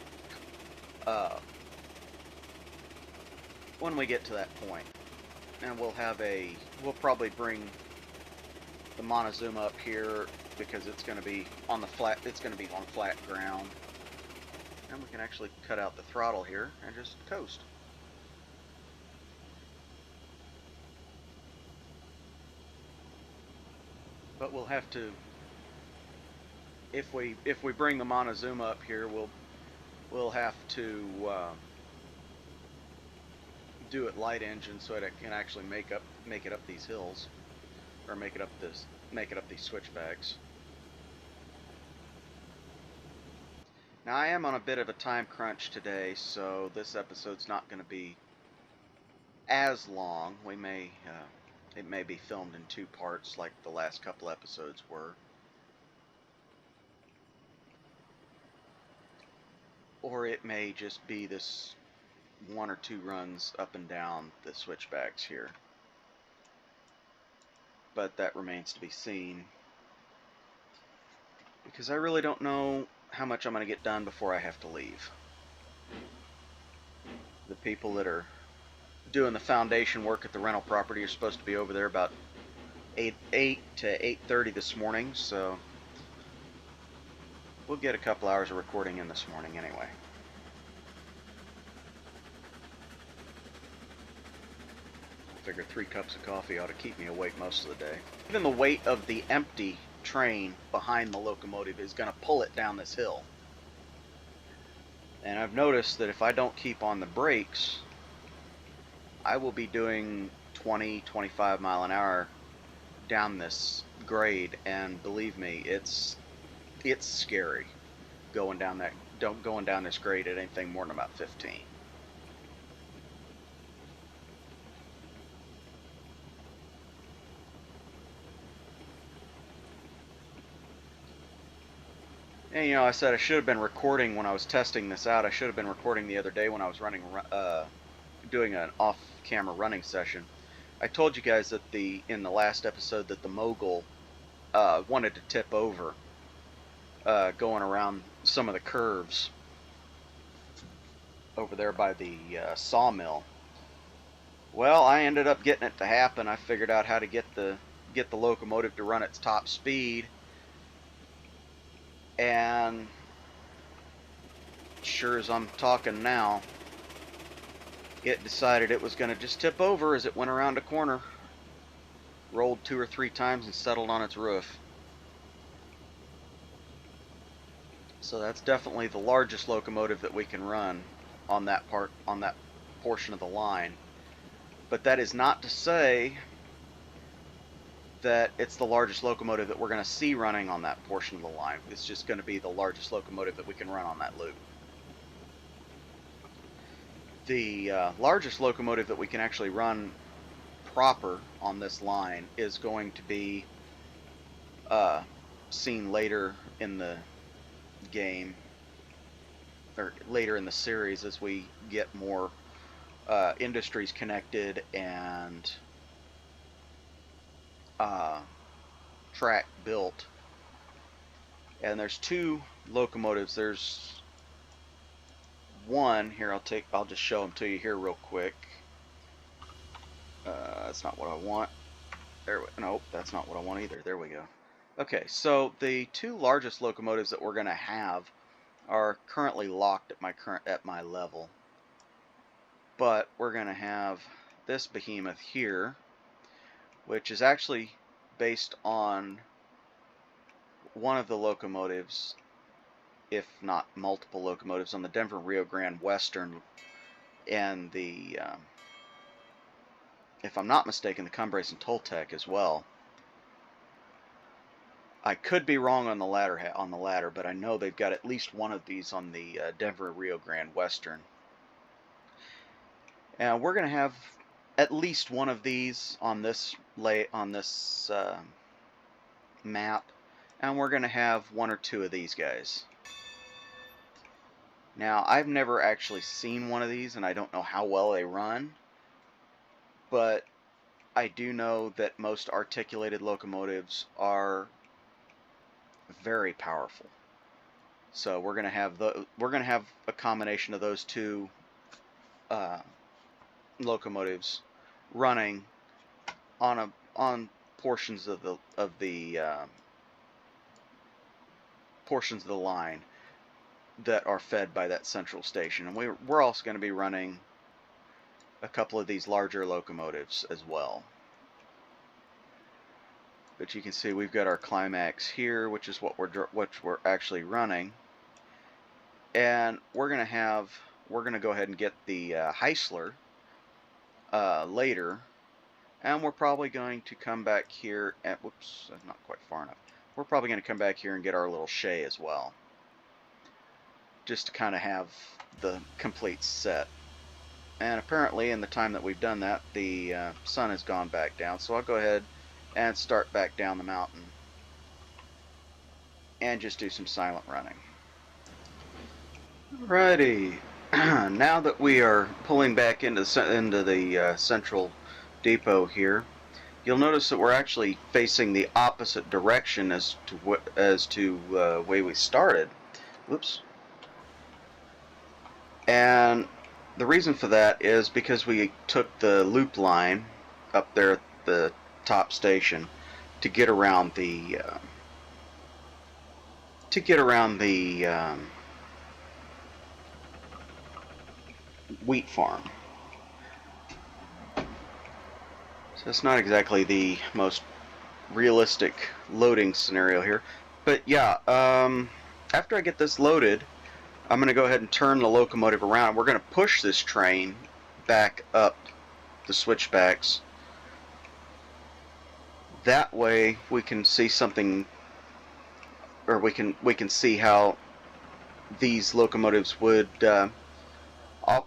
when we get to that point. And we'll probably bring the Montezuma up here because it's going to be on flat ground. And we can actually cut out the throttle here and just coast. But we'll have to, if we bring the Montezuma up here, we'll have to do it light engine so that it can actually make it up these hills, or make it up these switchbacks. Now I am on a bit of a time crunch today, so this episode's not going to be as long. It may be filmed in 2 parts like the last couple episodes were. Or it may just be this 1 or 2 runs up and down the switchbacks here. But that remains to be seen, because I really don't know how much I'm going to get done before I have to leave. The people that are doing the foundation work at the rental property are supposed to be over there about 8 to 8:30 this morning, so we'll get a couple hours of recording in this morning anyway. I figure 3 cups of coffee ought to keep me awake most of the day. Even the weight of the empty train behind the locomotive is going to pull it down this hill. And I've noticed that if I don't keep on the brakes, I will be doing 20-25 mile an hour down this grade, and believe me, it's scary going down this grade at anything more than about 15. And I said I should have been recording when I was testing this out. I should have been recording the other day when I was doing an off-camera running session. I told you guys that in the last episode that the Mogul wanted to tip over, going around some of the curves over there by the sawmill. Well, I ended up getting it to happen. I figured out how to get the locomotive to run its top speed, and sure as I'm talking now, it decided it was going to just tip over as it went around a corner, rolled 2 or 3 times and settled on its roof. So that's definitely the largest locomotive that we can run on that portion of the line. But that is not to say that it's the largest locomotive that we're going to see running on that portion of the line. It's just going to be the largest locomotive that we can run on that loop. The largest locomotive that we can actually run proper on this line is going to be seen later in the game, or later in the series, as we get more industries connected and track built. And there's 2 locomotives. There's one here. I'll just show them to you here real quick. That's not what I want. Nope, that's not what I want either. There we go. Okay, so the 2 largest locomotives that we're going to have are currently locked at my level. But we're going to have this behemoth here, which is actually based on one of the locomotives, if not multiple locomotives, on the Denver Rio Grande Western, and the if I'm not mistaken, the Cumbres and Toltec as well. I could be wrong on the latter, but I know they've got at least one of these on the Denver Rio Grande Western. And we're going to have at least one of these on this map, and we're going to have 1 or 2 of these guys. Now, I've never actually seen one of these, and I don't know how well they run, but I do know that most articulated locomotives are very powerful. So we're going to have a combination of those two uh, locomotives running on portions of the portions of the line that are fed by that central station, and we're also going to be running a couple of these larger locomotives as well. But you can see we've got our climax here, which is what we're actually running, and we're going to go ahead and get the Heisler later, and we're probably going to come back here at, whoops, that's not quite far enough. We're probably going to come back here and get our little Shay as well, just to kind of have the complete set. And apparently in the time that we've done that, the sun has gone back down, so I'll go ahead and start back down the mountain and just do some silent running. Alrighty, now that we are pulling back into the central depot here, you'll notice that we're actually facing the opposite direction as to way we started. Whoops. And the reason for that is because we took the loop line up there at the top station to get around the wheat farm. So it's not exactly the most realistic loading scenario here, but yeah, after I get this loaded, I'm going to go ahead and turn the locomotive around. We're going to push this train back up the switchbacks. That way we can see something, or we can see how these locomotives would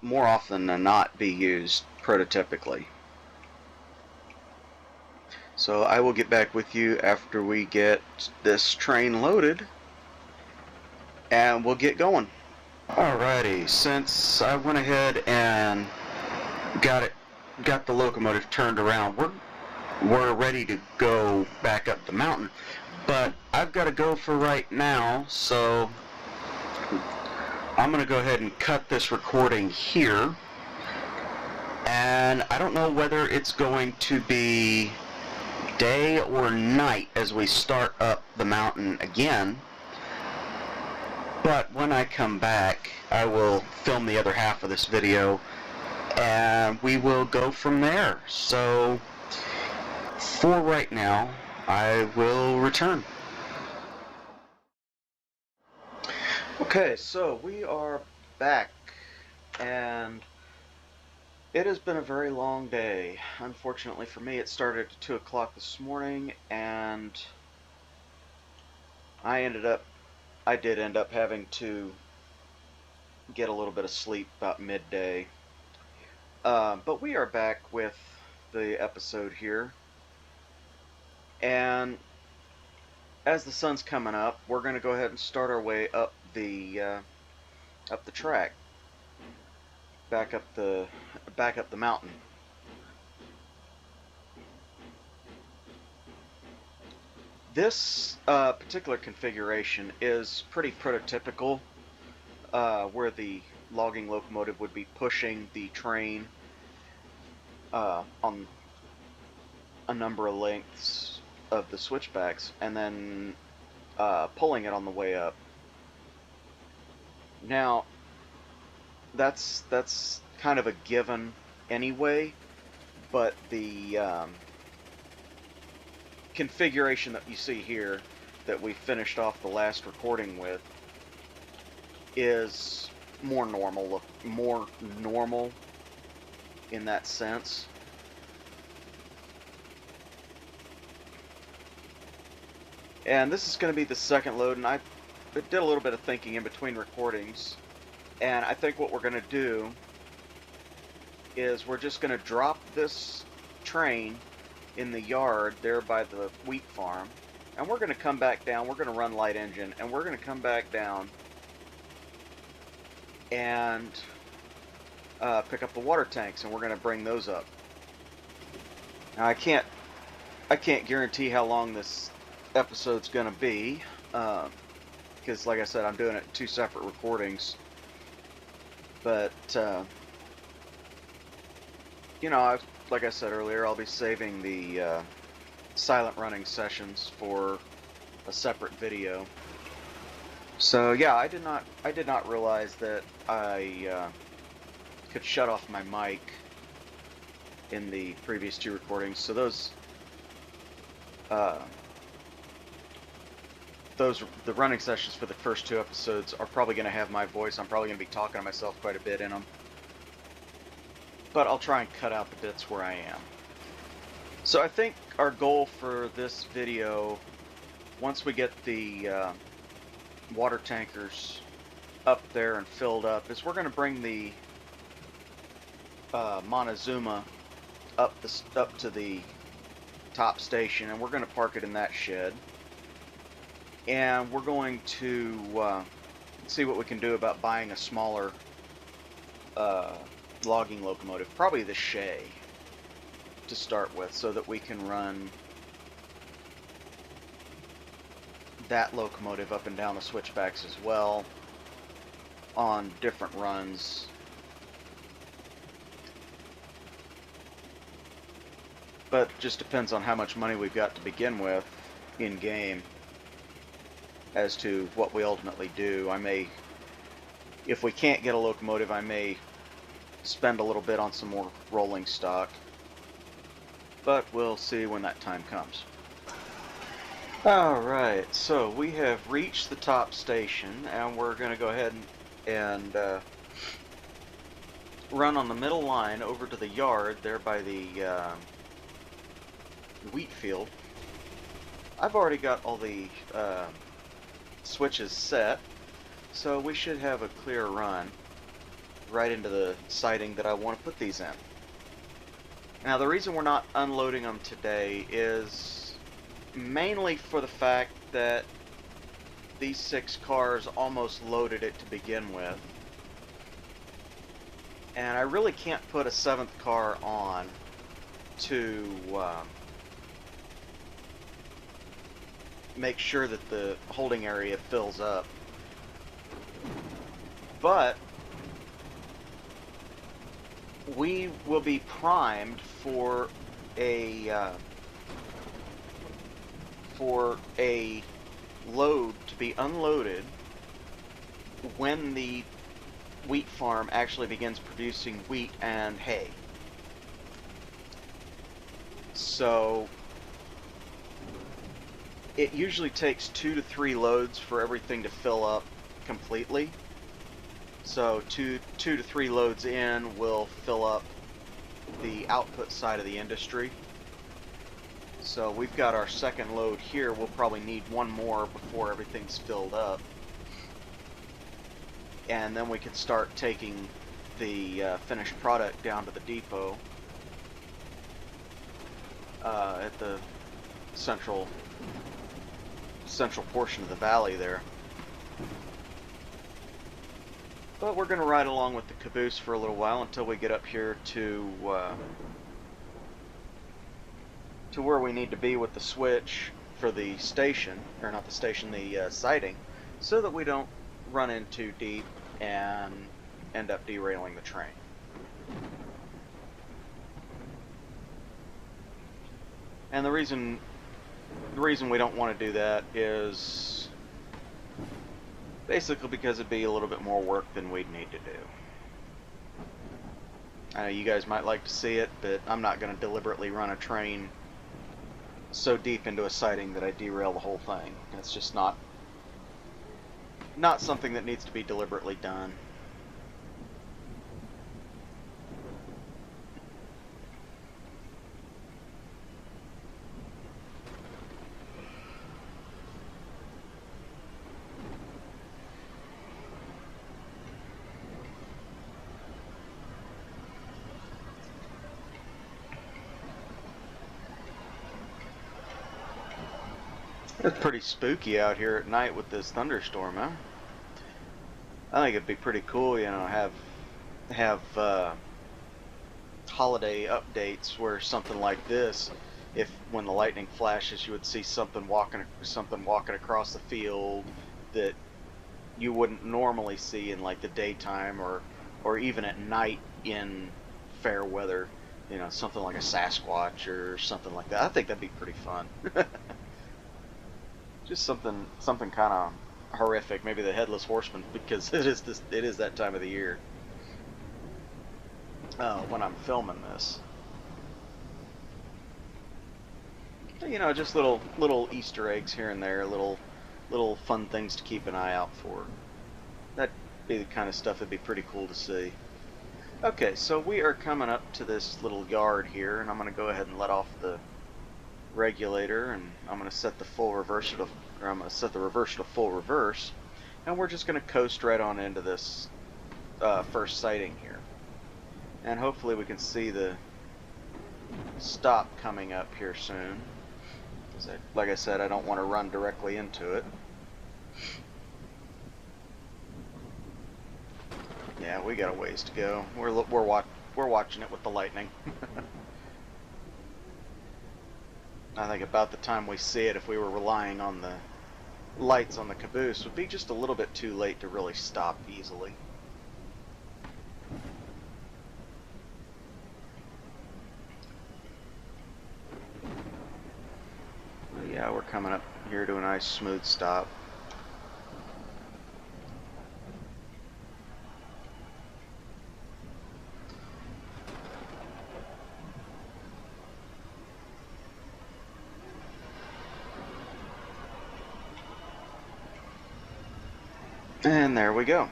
more often than not be used prototypically. So I will get back with you after we get this train loaded, and we'll get going. Alrighty, since I went ahead and got the locomotive turned around, we're ready to go back up the mountain. But I've got to go for right now, so I'm going to go ahead and cut this recording here. And I don't know whether it's going to be day or night as we start up the mountain again. But when I come back, I will film the other half of this video, and we will go from there. So, for right now, I will return. Okay, so we are back, and it has been a very long day. Unfortunately for me, it started at 2 o'clock this morning, and I did end up having to get a little bit of sleep about midday. But we are back with the episode here, and as the sun's coming up, we're going to go ahead and start our way up the track, back up the mountain. This particular configuration is pretty prototypical, where the logging locomotive would be pushing the train on a number of lengths of the switchbacks and then pulling it on the way up. Now, that's kind of a given anyway, but the configuration that you see here that we finished off the last recording with is more normal in that sense. And this is going to be the second load, and I did a little bit of thinking in between recordings, and I think what we're going to do is we're just going to drop this train in the yard there by the wheat farm, and we're going to come back down. We're going to run light engine, and we're going to come back down and pick up the water tanks, and we're going to bring those up. Now I can't guarantee how long this episode's going to be, because like I said, I'm doing it in 2 separate recordings. But you know, like I said earlier, I'll be saving the silent running sessions for a separate video. So yeah, I did not realize that I could shut off my mic in the previous 2 recordings. So the running sessions for the first 2 episodes are probably going to have my voice. I'm probably going to be talking to myself quite a bit in them. But I'll try and cut out the bits where I am. So I think our goal for this video, once we get the water tankers up there and filled up, is we're going to bring the Montezuma up to the top station, and we're going to park it in that shed. And we're going to see what we can do about buying a smaller logging locomotive, probably the Shay, to start with, so that we can run that locomotive up and down the switchbacks as well on different runs. But it just depends on how much money we've got to begin with in game as to what we ultimately do. I may, if we can't get a locomotive, I may spend a little bit on some more rolling stock, but we'll see when that time comes. Alright, so we have reached the top station, and we're going to go ahead and run on the middle line over to the yard there by the wheat field. I've already got all the switches set, so we should have a clear run right into the siding that I want to put these in. Now the reason we're not unloading them today is mainly for the fact that these 6 cars almost loaded it to begin with, and I really can't put a 7th car on to make sure that the holding area fills up. But we will be primed for a load to be unloaded when the wheat farm actually begins producing wheat and hay. So it usually takes 2 to 3 loads for everything to fill up completely. So two to 3 loads in will fill up the output side of the industry. So we've got our 2nd load here. We'll probably need 1 more before everything's filled up. And then we can start taking the finished product down to the depot at the central portion of the valley there. But we're going to ride along with the caboose for a little while until we get up here to where we need to be with the switch for the station, or not the station, the siding, so that we don't run in too deep and end up derailing the train. And the reason we don't want to do that is basically because it'd be a little bit more work than we'd need to do. I know you guys might like to see it, but I'm not going to deliberately run a train so deep into a siding that I derail the whole thing. It's just not something that needs to be deliberately done. It's pretty spooky out here at night with this thunderstorm, huh? I think it'd be pretty cool, you know, have holiday updates where something like this, if when the lightning flashes, you would see something walking across the field that you wouldn't normally see in like the daytime or even at night in fair weather. You know, something like a Sasquatch or something like that. I think that'd be pretty fun. Just something kind of horrific. Maybe the headless horseman, because it is that time of the year when I'm filming this. You know, just little Easter eggs here and there, little fun things to keep an eye out for. That'd be the kind of stuff that'd be pretty cool to see. Okay, so we are coming up to this little yard here, and I'm going to go ahead and let off the regulator, and I'm going to set the full reverse to, or I'm going to set the reverse to full reverse, and we're just going to coast right on into this first sighting here, and hopefully we can see the stop coming up here soon. Like I said, I don't want to run directly into it. Yeah, we got a ways to go. We're watching it with the lightning. I think about the time we see it, if we were relying on the lights on the caboose, would be just a little bit too late to really stop easily. But yeah, we're coming up here to a nice smooth stop. And there we go.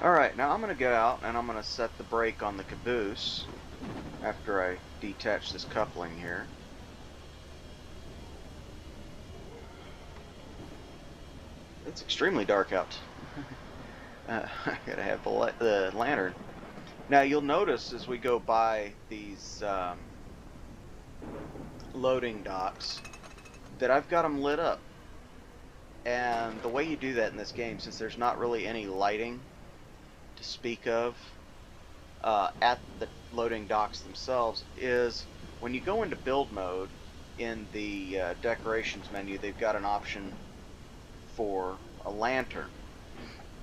Alright, now I'm going to go out and I'm going to set the brake on the caboose after I detach this coupling here. It's extremely dark out. I gotta have the lantern. Now you'll notice as we go by these loading docks that I've got them lit up. And the way you do that in this game, since there's not really any lighting to speak of at the loading docks themselves, is when you go into build mode in the decorations menu, they've got an option for a lantern,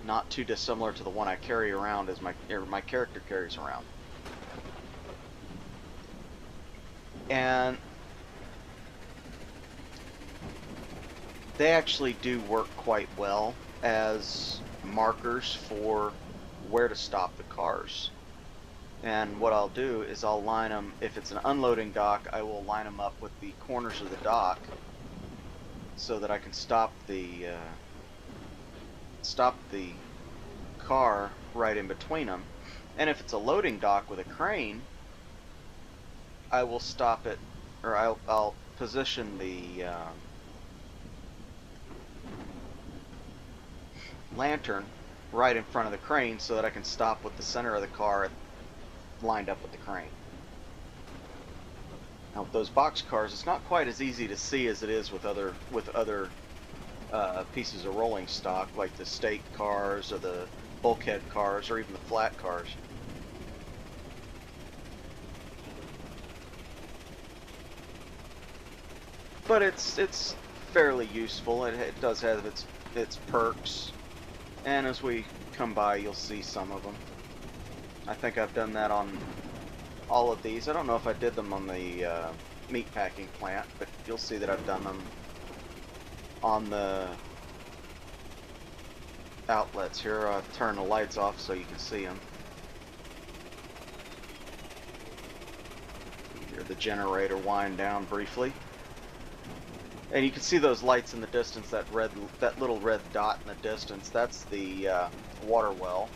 not too dissimilar to the one I carry around as my character carries around. And they actually do work quite well as markers for where to stop the cars. And what I'll do is I'll line them, if it's an unloading dock, I will line them up with the corners of the dock so that I can stop the car right in between them. And if it's a loading dock with a crane, I will stop it, or I'll position the lantern right in front of the crane so that I can stop with the center of the car lined up with the crane. Now with those box cars, it's not quite as easy to see as it is with other pieces of rolling stock, like the stake cars or the bulkhead cars or even the flat cars. But it's fairly useful. It does have its perks, and as we come by, you'll see some of them. I think I've done that on all of these. I don't know if I did them on the meat packing plant, but you'll see that I've done them on the outlets here. I've turned the lights off so you can see them. Hear the generator wind down briefly. And you can see those lights in the distance, that little red dot in the distance, that's the water well.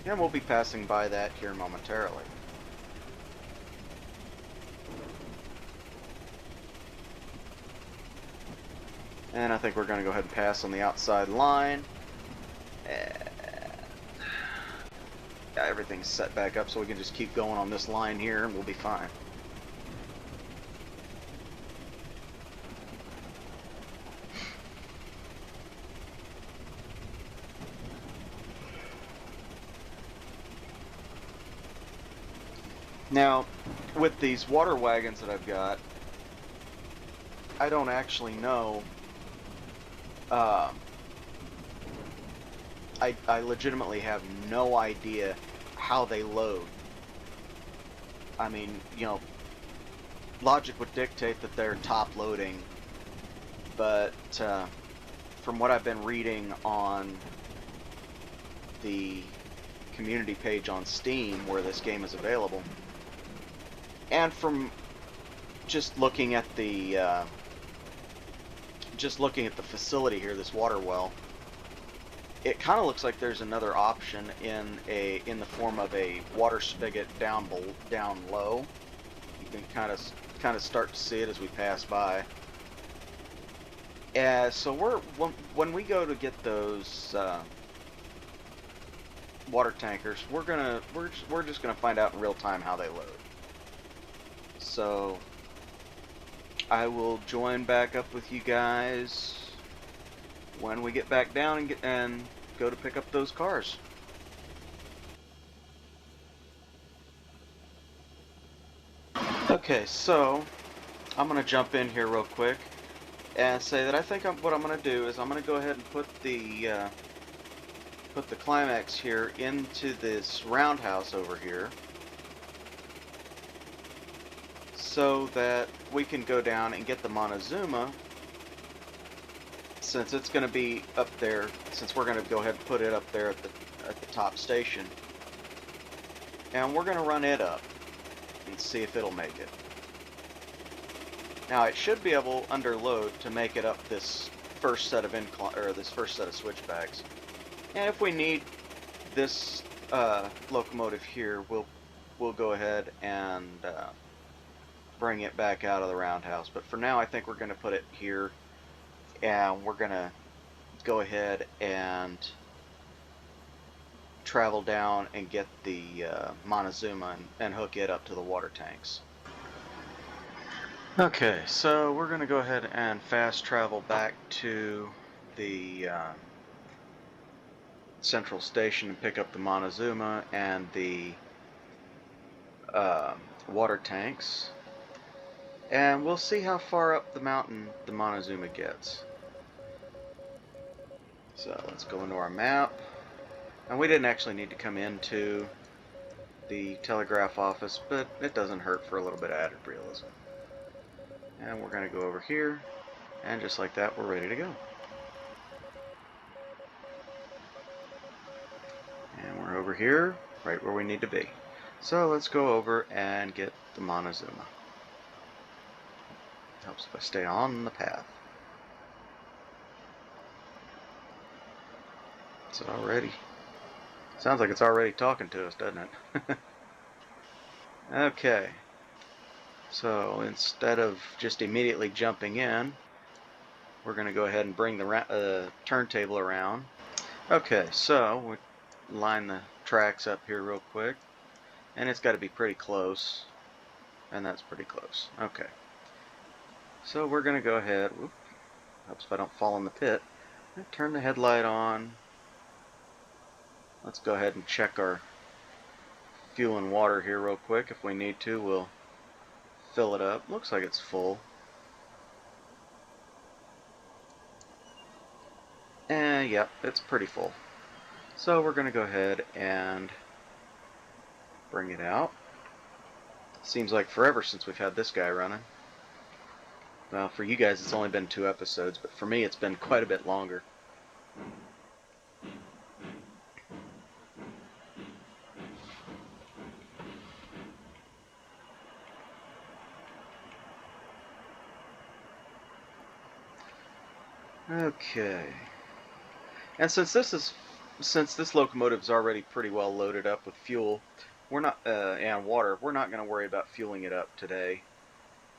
And we'll be passing by that here momentarily. And I think we're going to go ahead and pass on the outside line. And yeah, everything's set back up so we can just keep going on this line here and we'll be fine. Now, with these water wagons that I've got, I don't actually know. Um, I legitimately have no idea how they load. I mean, you know, logic would dictate that they're top loading, but from what I've been reading on the community page on Steam where this game is available, and from just looking at the facility here, this water well, it kind of looks like there's another option in the form of a water spigot down low. You can kind of start to see it as we pass by. So when we go to get those water tankers, we're just gonna find out in real time how they load. So I will join back up with you guys when we get back down and go to pick up those cars. Okay, so I'm gonna jump in here real quick and say that I think what I'm gonna do is I'm gonna go ahead and put the Climax here into this roundhouse over here, so that we can go down and get the Montezuma, since it's going to be up there, since we're going to go ahead and put it up there at the top station, and we're going to run it up and see if it'll make it. Now it should be able, under load, to make it up this first set of switchbacks. And if we need this locomotive here, we'll go ahead and bring it back out of the roundhouse. But for now, I think we're going to put it here, and we're going to go ahead and travel down and get the Montezuma and hook it up to the water tanks. Okay, so we're going to go ahead and fast travel back to the central station and pick up the Montezuma and the water tanks, and we'll see how far up the mountain the Montezuma gets. So let's go into our map, and we didn't actually need to come into the telegraph office, but it doesn't hurt for a little bit of added realism. And we're going to go over here, and just like that, we're ready to go. And we're over here, right where we need to be. So let's go over and get the Montezuma. Helps if I stay on the path. It's already... sounds like it's already talking to us, doesn't it? Okay. So instead of just immediately jumping in, we're going to go ahead and bring the turntable around. Okay, so we line the tracks up here real quick, and it's got to be pretty close, and that's pretty close. Okay, so we're going to go ahead, whoop, helps if I don't fall in the pit, turn the headlight on. Let's go ahead and check our fuel and water here real quick. If we need to, we'll fill it up. Looks like it's full. And yep, it's pretty full. So we're going to go ahead and bring it out. Seems like forever since we've had this guy running. Well, for you guys it's only been 2 episodes, but for me it's been quite a bit longer. Okay. And since this locomotive is already pretty well loaded up with fuel, we're not and water, we're not going to worry about fueling it up today.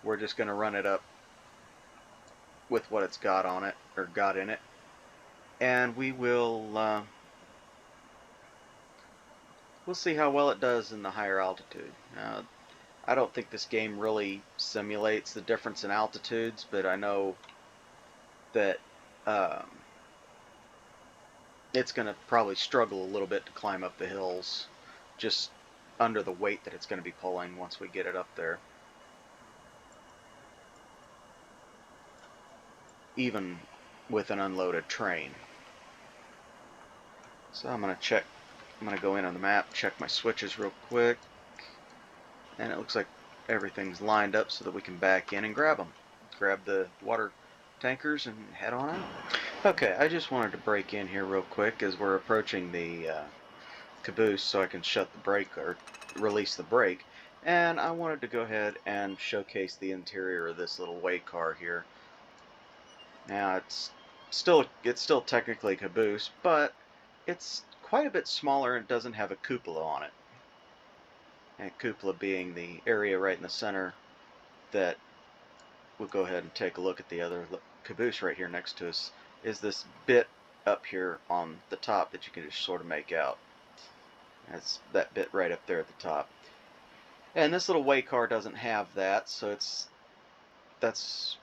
We're just going to run it up with what it's got on it, or got in it, and we'll see how well it does in the higher altitude. I don't think this game really simulates the difference in altitudes, but I know that it's going to probably struggle a little bit to climb up the hills, just under the weight that it's going to be pulling once we get it up there. Even with an unloaded train. So I'm going to go in on the map, check my switches real quick, and it looks like everything's lined up so that we can back in and grab them. Grab the water tankers and head on out. Okay, I just wanted to break in here real quick as we're approaching the caboose so I can shut the brake or release the brake. And I wanted to go ahead and showcase the interior of this little way car here. Now it's still technically a caboose, but it's quite a bit smaller and doesn't have a cupola on it. And cupola being the area right in the center that we'll go ahead and take a look at the other caboose right here next to us is this bit up here on the top that you can just sort of make out. That's that bit right up there at the top. And this little way car doesn't have that, so that's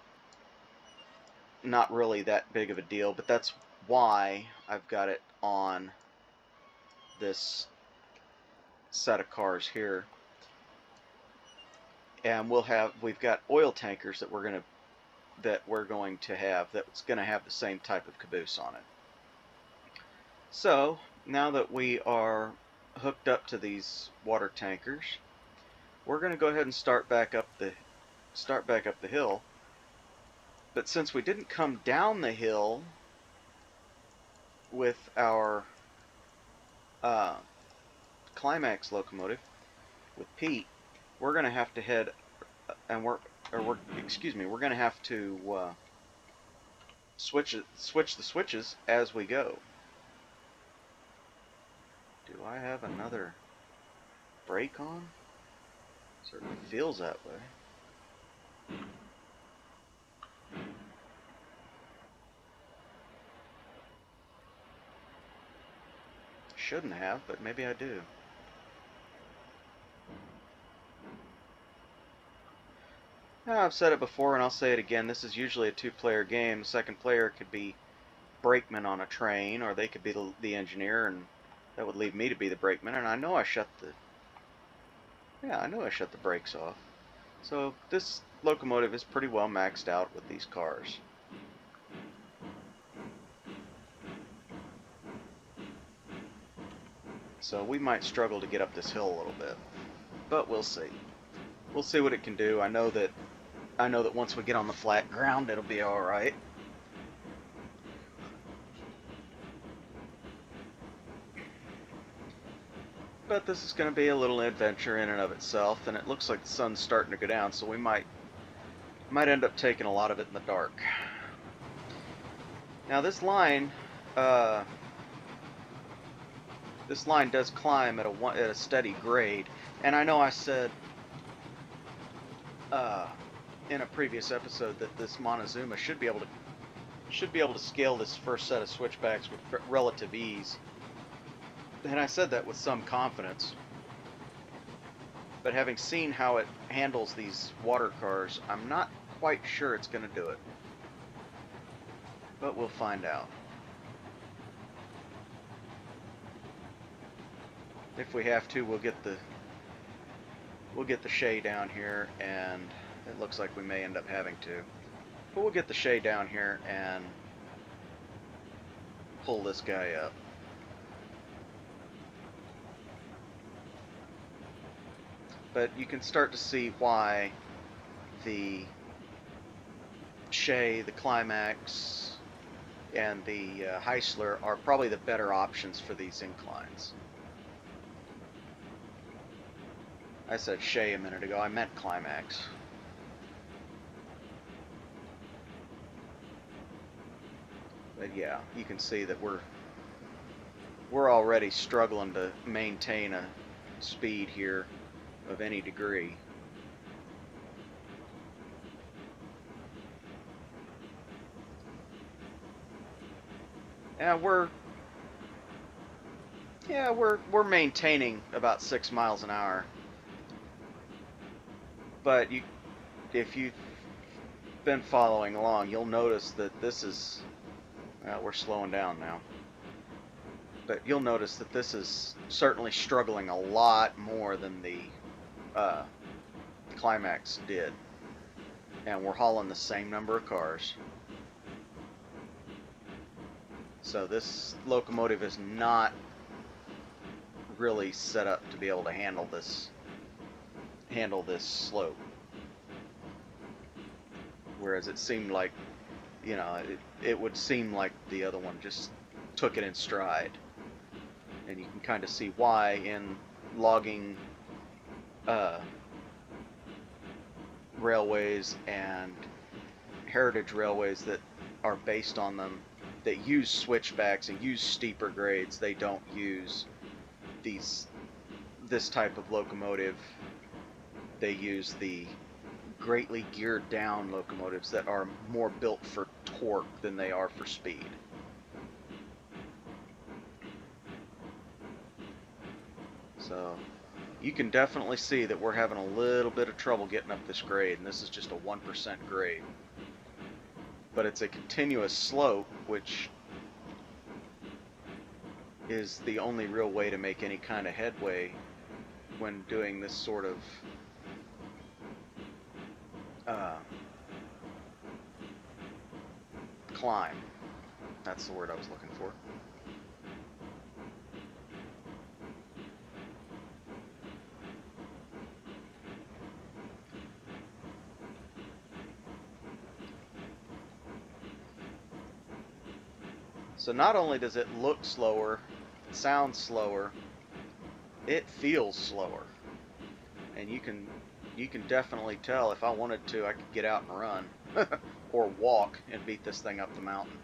not really that big of a deal, but that's why I've got it on this set of cars here. And we've got oil tankers that we're going to have that's going to have the same type of caboose on it. So now that we are hooked up to these water tankers, we're going to go ahead and start back up the hill. But since we didn't come down the hill with our Climax locomotive with Pete, we're going to have to head, and we're going to have to switch the switches as we go. Do I have another brake on? Certainly feels that way. Shouldn't have, but maybe I do. Now, I've said it before and I'll say it again, this is usually a two-player game. The second player could be brakeman on a train, or they could be the engineer, and that would leave me to be the brakeman. And I know I shut the brakes off. So this locomotive is pretty well maxed out with these cars. So we might struggle to get up this hill a little bit, but we'll see. We'll see what it can do. I know that once we get on the flat ground, it'll be all right. But this is going to be a little adventure in and of itself, and it looks like the sun's starting to go down, so we might end up taking a lot of it in the dark. Now this line does climb at a steady grade, and I know I said in a previous episode that this Montezuma should be able to scale this first set of switchbacks with relative ease. And I said that with some confidence. But having seen how it handles these water cars, I'm not quite sure it's going to do it. But we'll find out. If we have to, we'll get the Shay down here, and it looks like we may end up having to. But we'll get the Shay down here and pull this guy up. But you can start to see why the Shay, the Climax, and the Heisler are probably the better options for these inclines. I said Shay a minute ago, I meant Climax. But yeah, you can see that we're already struggling to maintain a speed here of any degree. And we're maintaining about 6 miles an hour. But if you've been following along, you'll notice that this is, we're slowing down now. But you'll notice that this is certainly struggling a lot more than the Climax did. And we're hauling the same number of cars. So this locomotive is not really set up to be able to handle this slope. Whereas it seemed like, you know, it would seem like the other one just took it in stride. And you can kind of see why in logging railways and heritage railways that are based on them, that use switchbacks and use steeper grades. They don't use this type of locomotive. They use the greatly geared down locomotives that are more built for torque than they are for speed. So you can definitely see that we're having a little bit of trouble getting up this grade, and this is just a 1% grade. But it's a continuous slope, which is the only real way to make any kind of headway when doing this sort of climb. That's the word I was looking for. So not only does it look slower, it sounds slower, it feels slower. And you can definitely tell, if I wanted to, I could get out and run or walk and beat this thing up the mountain.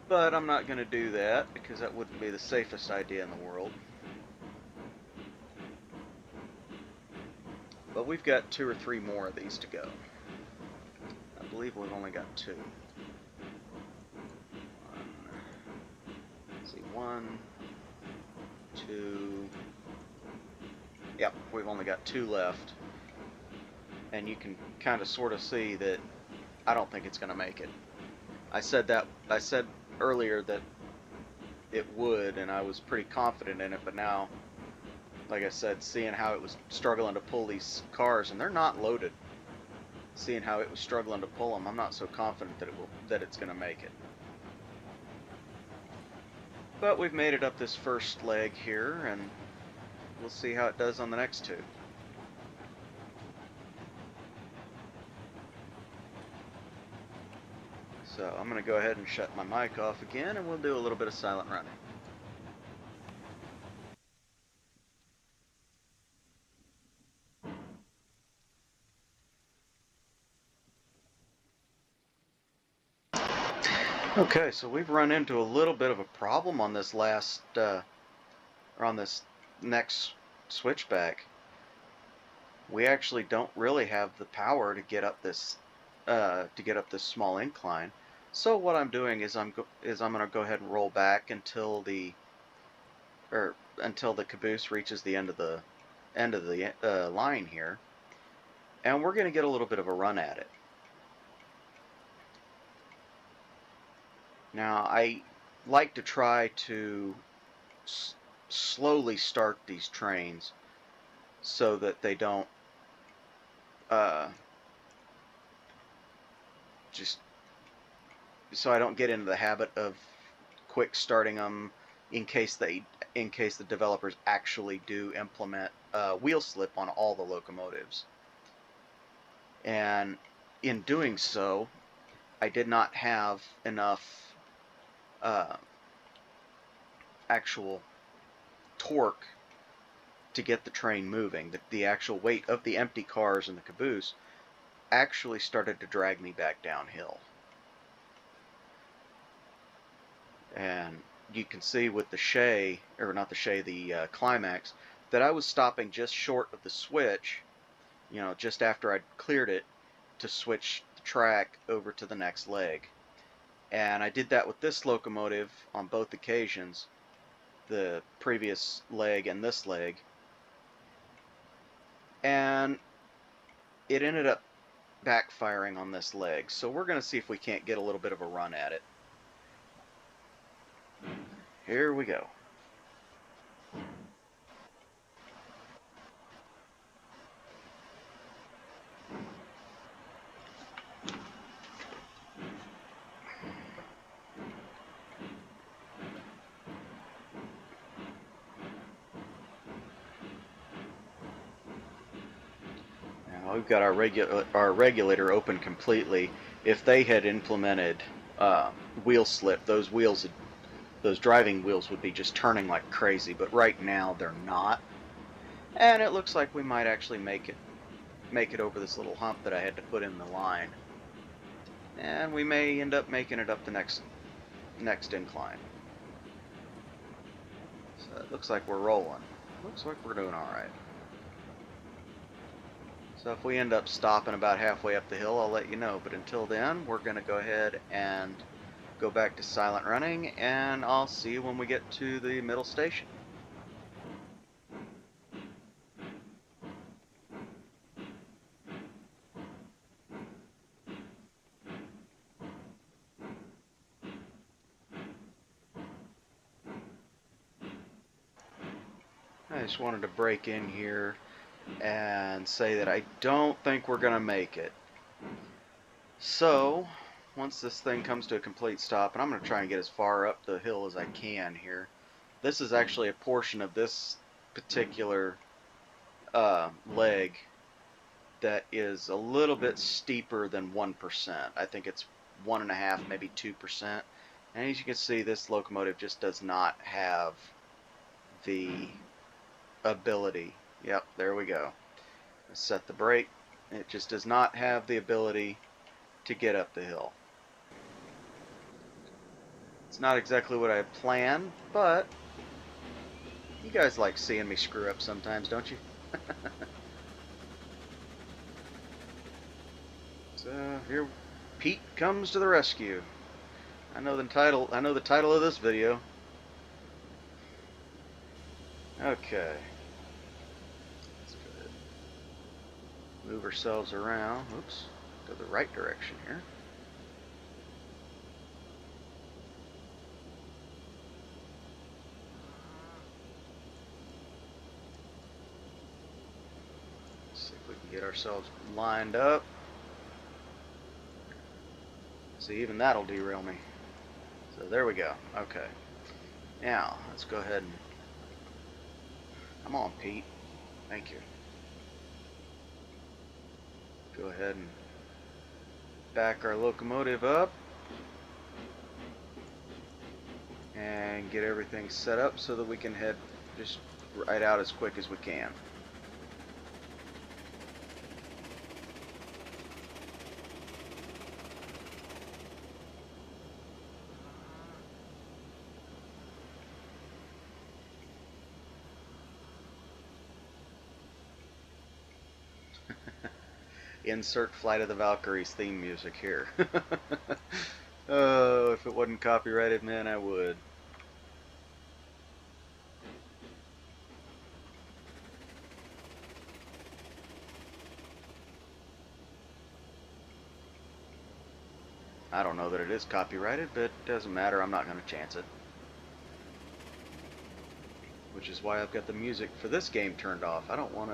But I'm not going to do that because that wouldn't be the safest idea in the world. But we've got 2 or 3 more of these to go. I believe we've only got 2. Let's see, 1, 2. Yep, we've only got 2 left. And you can kind of sort of see that I don't think it's going to make it. I said earlier that it would, and I was pretty confident in it, but now, like I said, seeing how it was struggling to pull these cars, and they're not loaded, seeing how it was struggling to pull them, I'm not so confident that it's going to make it. But we've made it up this first leg here, and we'll see how it does on the next 2. So I'm going to go ahead and shut my mic off again, and we'll do a little bit of silent running. Okay, so we've run into a little bit of a problem on this or on this next switchback. We actually don't really have the power to get up this small incline. So what I'm doing is I'm going to go ahead and roll back until the caboose reaches the end of the line here, and we're going to get a little bit of a run at it. Now, I like to try to slowly start these trains so that they don't so I don't get into the habit of quick starting them in case the developers actually do implement wheel slip on all the locomotives. And in doing so, I did not have enough actual torque to get the train moving. The actual weight of the empty cars in the caboose actually started to drag me back downhill. And you can see with the the Climax, that I was stopping just short of the switch, just after I'd cleared it to switch the track over to the next leg. And I did that with this locomotive on both occasions, the previous leg and this leg. And it ended up backfiring on this leg. So we're going to see if we can't get a little bit of a run at it. Here we go. Now we've got our regulator open completely. If they had implemented wheel slip, those driving wheels would be just turning like crazy. But right now they're not, and it looks like we might actually make it over this little hump that I had to put in the line, and we may end up making it up the next incline. So it looks like we're rolling. Looks like we're doing all right. So if we end up stopping about halfway up the hill, I'll let you know. But until then, we're going to go ahead and go back to silent running, and I'll see you when we get to the middle station. I just wanted to break in here and say that I don't think we're going to make it. So, once this thing comes to a complete stop, and I'm going to try and get as far up the hill as I can here. This is actually a portion of this particular leg that is a little bit steeper than 1%. I think it's 1.5%, maybe 2%. And as you can see, this locomotive just does not have the ability. Yep, there we go. Set the brake. It just does not have the ability to get up the hill. It's not exactly what I had planned, but you guys like seeing me screw up sometimes, don't you? So here Pete comes to the rescue. I know the title of this video. Okay. Let's go ahead. Move ourselves around. Oops. Go the right direction here. Let's see if we can get ourselves lined up. See, even that'll derail me. So there we go. Okay. Now, let's go ahead and... Come on, Pete. Thank you. Go ahead and back our locomotive up and get everything set up so that we can head just right out as quick as we can. Insert Flight of the Valkyries theme music here. Oh, if it wasn't copyrighted, man, I would. I don't know that it is copyrighted, but it doesn't matter. I'm not going to chance it. Which is why I've got the music for this game turned off. I don't want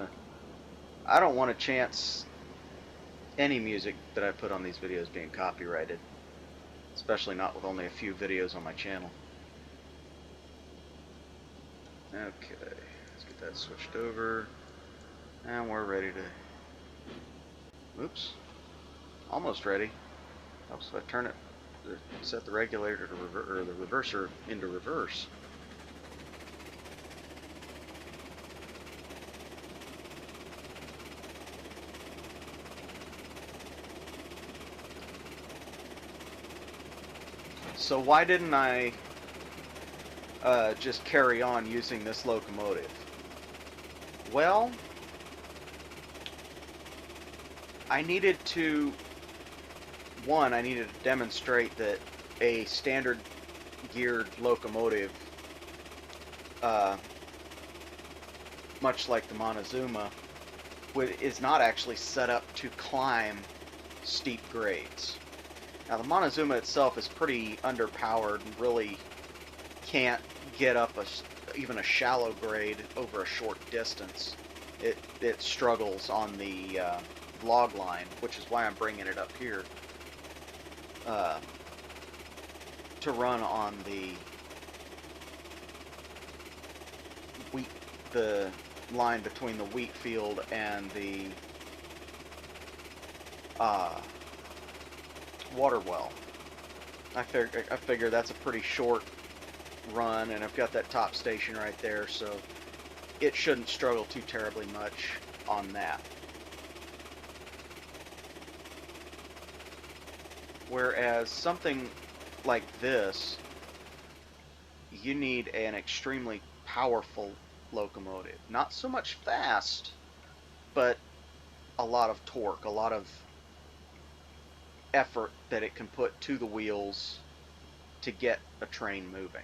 to chance any music that I put on these videos being copyrighted, especially not with only a few videos on my channel. Okay, let's get that switched over, and we're ready to... Oops, almost ready. Helps if I turn it, set the regulator to or the reverser into reverse. So why didn't I just carry on using this locomotive? Well, I needed to demonstrate that a standard geared locomotive, much like the Montezuma, is not actually set up to climb steep grades. Now the Montezuma itself is pretty underpowered and really can't get up even a shallow grade over a short distance, it struggles on the log line, which is why I'm bringing it up here to run on the the line between the wheat field and the water well. I figure that's a pretty short run, and I've got that top station right there, so it shouldn't struggle too terribly much on that. Whereas something like this, you need an extremely powerful locomotive. Not so much fast, but a lot of torque, a lot of effort that it can put to the wheels to get a train moving.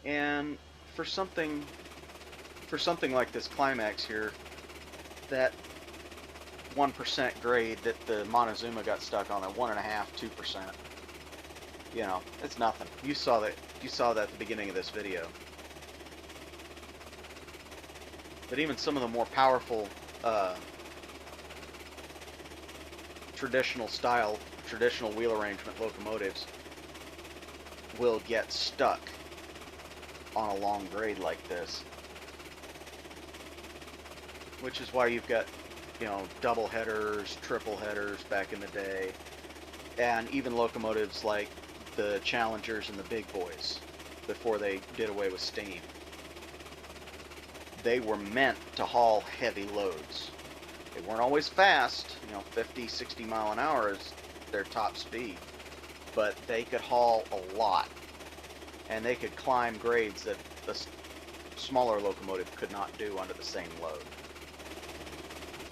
And for something like this Climax here, that 1% grade that the Montezuma got stuck on, at 1.5, 2%, you know, it's nothing. You saw that at the beginning of this video. But even some of the more powerful traditional wheel arrangement locomotives will get stuck on a long grade like this, which is why you've got, you know, double headers, triple headers back in the day, and even locomotives like the Challengers and the Big Boys before they did away with steam. They were meant to haul heavy loads. They weren't always fast, you know, 50, 60 mile an hour is their top speed, but they could haul a lot, and they could climb grades that the smaller locomotive could not do under the same load.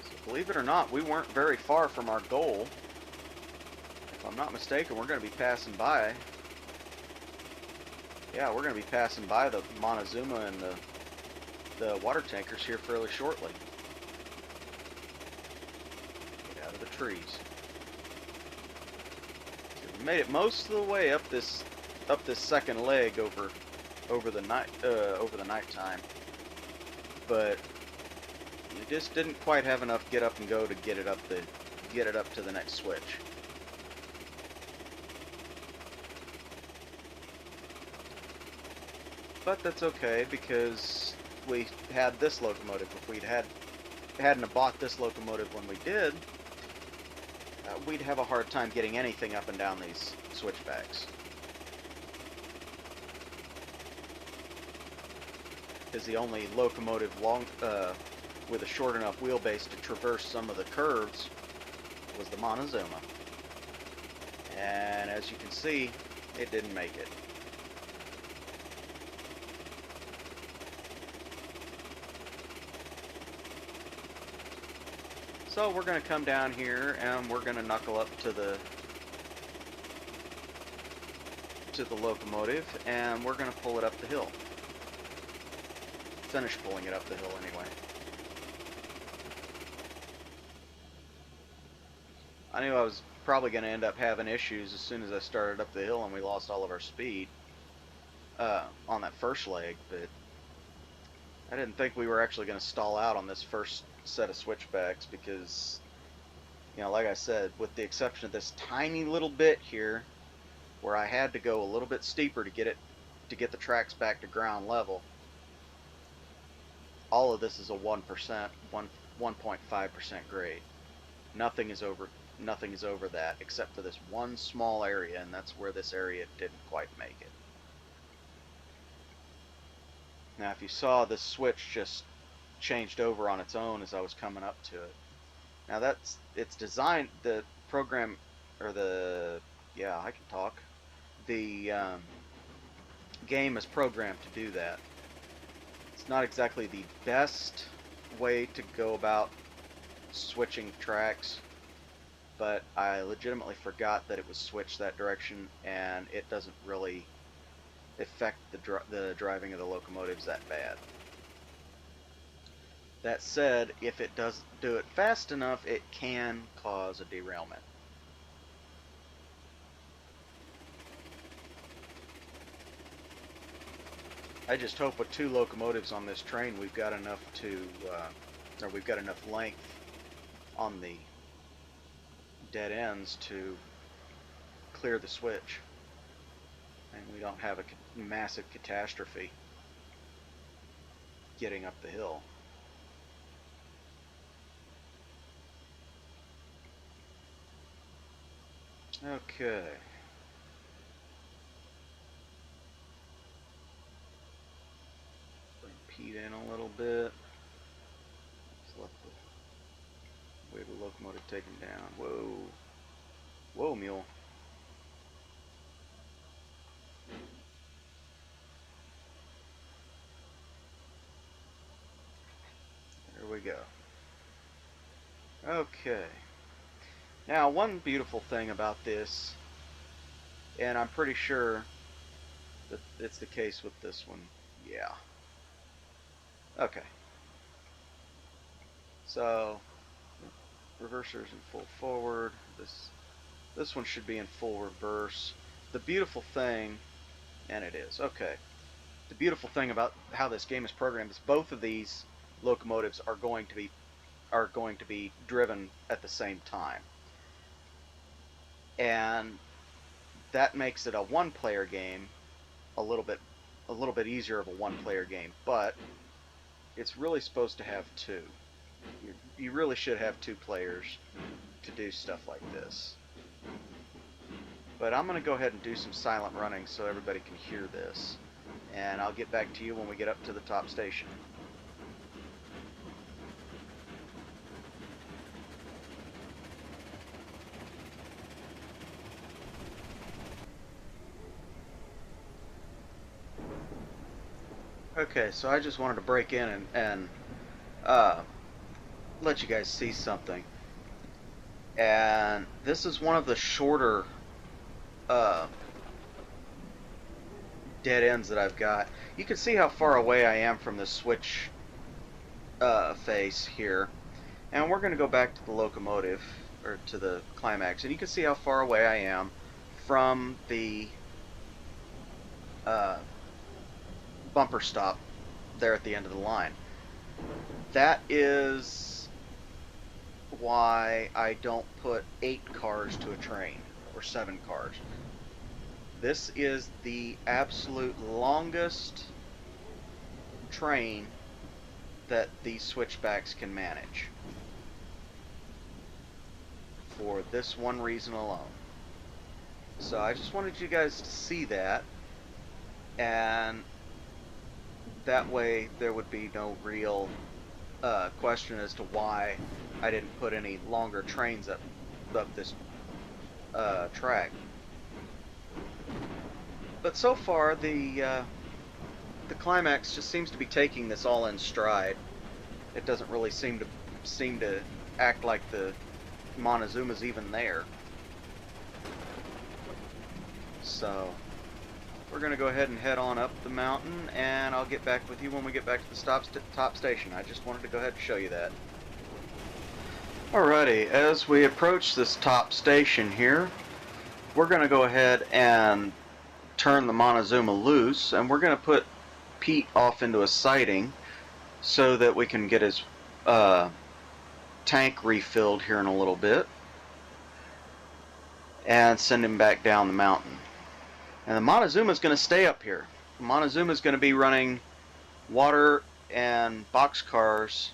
So believe it or not, we weren't very far from our goal. If I'm not mistaken, we're going to be passing by. Yeah, we're going to be passing by the Montezuma and the water tankers here fairly shortly. Get out of the trees. So we made it most of the way up this second leg over the night time, but you just didn't quite have enough get up and go to get it up to the next switch. But that's okay, because we had this locomotive. If we'd hadn't bought this locomotive when we did, we'd have a hard time getting anything up and down these switchbacks. Because the only locomotive with a short enough wheelbase to traverse some of the curves was the Montezuma. And as you can see, it didn't make it. So we're going to come down here and we're going to knuckle up to the locomotive, and we're going to pull it up the hill. Finish pulling it up the hill anyway. I knew I was probably going to end up having issues as soon as I started up the hill and we lost all of our speed on that first leg, but I didn't think we were actually going to stall out on this first set of switchbacks, because, you know, like I said, with the exception of this tiny little bit here where I had to go a little bit steeper to get the tracks back to ground level, all of this is a 1.5% grade. Nothing is over that, except for this one small area, and that's where this area didn't quite make it. Now, if you saw, this switch just changed over on its own as I was coming up to it. Now it's designed, the program, or the game is programmed to do that. It's not exactly the best way to go about switching tracks, but I legitimately forgot that it was switched that direction, and it doesn't really affect the driving of the locomotives that bad. That said, if it doesn't do it fast enough, it can cause a derailment. I just hope with 2 locomotives on this train we've got enough to, or we've got enough length on the dead ends to clear the switch, and we don't have a massive catastrophe getting up the hill. Okay. Bring Pete in a little bit. Just let the wave the locomotive take him down. Whoa. Whoa, mule. There we go. Okay. Now, one beautiful thing about this, and I'm pretty sure that it's the case with this one. Yeah. Okay. So, reverser's in full forward. This one should be in full reverse. The beautiful thing, and it is, okay. The beautiful thing about how this game is programmed is both of these locomotives are going to be driven at the same time. And that makes it a one-player game, a little bit easier of a one-player game, but it's really supposed to have 2. You really should have 2 players to do stuff like this. But I'm going to go ahead and do some silent running so everybody can hear this, and I'll get back to you when we get up to the top station. Okay, so I just wanted to break in and let you guys see something. And this is one of the shorter dead ends that I've got. You can see how far away I am from the switch face here. And we're going to go back to the locomotive, or to the climax, and you can see how far away I am from the bumper stop there at the end of the line. That is why I don't put 8 cars to a train, or 7 cars. This is the absolute longest train that these switchbacks can manage, for this one reason alone. So I just wanted you guys to see that, and that way there would be no real question as to why I didn't put any longer trains up this track. But so far the climax just seems to be taking this all in stride. It doesn't really seem to act like the Montezuma's even there. So we're going to go ahead and head on up the mountain, and I'll get back with you when we get back to the top station. I just wanted to go ahead and show you that. Alrighty, as we approach this top station here, we're going to go ahead and turn the Montezuma loose, and we're going to put Pete off into a siding so that we can get his tank refilled here in a little bit, and send him back down the mountain. And the Montezuma is going to stay up here. The Montezuma is going to be running water and boxcars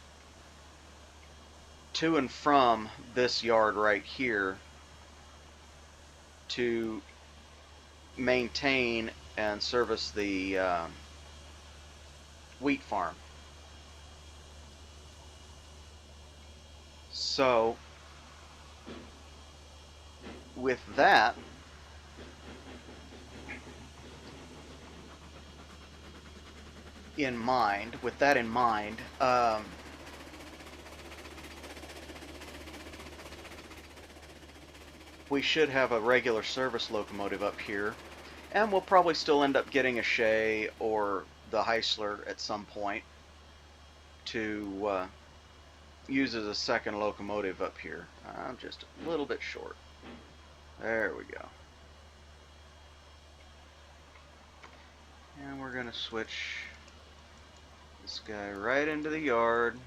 to and from this yard right here to maintain and service the wheat farm. So with that, in mind, we should have a regular service locomotive up here, and we'll probably still end up getting a Shay or the Heisler at some point to use as a second locomotive up here. I'm just a little bit short. There we go. And we're going to switch this guy right into the yard.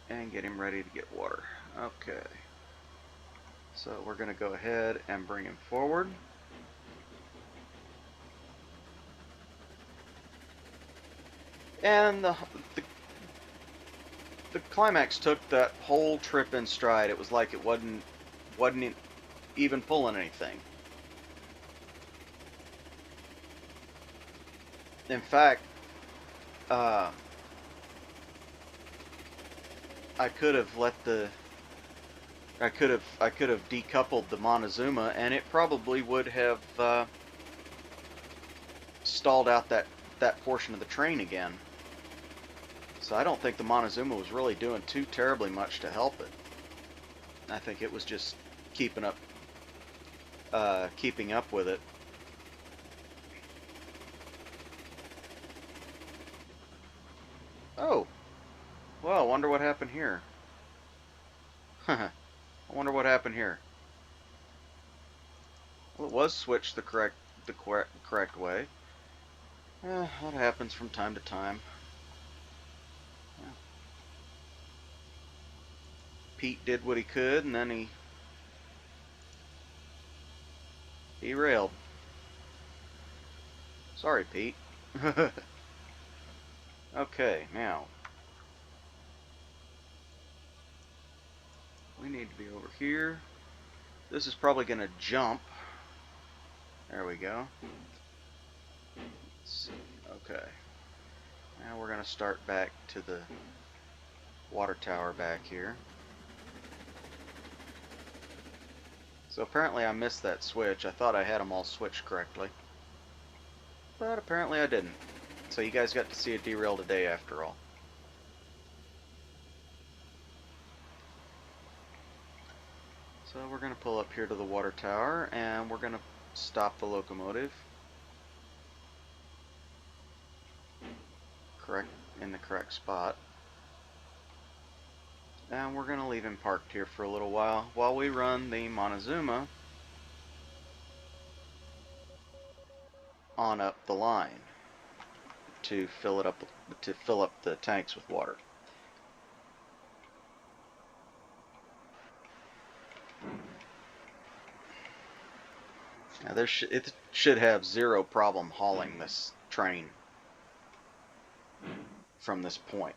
And get him ready to get water. Okay. So we're going to go ahead and bring him forward. And the climax took that whole trip in stride. It was like it wasn't even pulling anything. In fact, I could have decoupled the Montezuma, and it probably would have stalled out that portion of the train again. So I don't think the Montezuma was really doing too terribly much to help it. I think it was just keeping up with it. Oh, well, I wonder what happened here. I wonder what happened here. Well, it was switched the correct way. That happens from time to time. Yeah. Pete did what he could, and then he derailed. Sorry, Pete. Okay, now we need to be over here. This is probably going to jump. There we go. Let's see. Okay. Now we're going to start back to the water tower back here. So apparently I missed that switch. I thought I had them all switched correctly, but apparently I didn't. So you guys got to see a derail today after all. So we're going to pull up here to the water tower, and we're going to stop the locomotive. In the correct spot. And we're going to leave him parked here for a little while we run the Montezuma on up the line to fill up the tanks with water. Now it should have zero problem hauling this train from this point.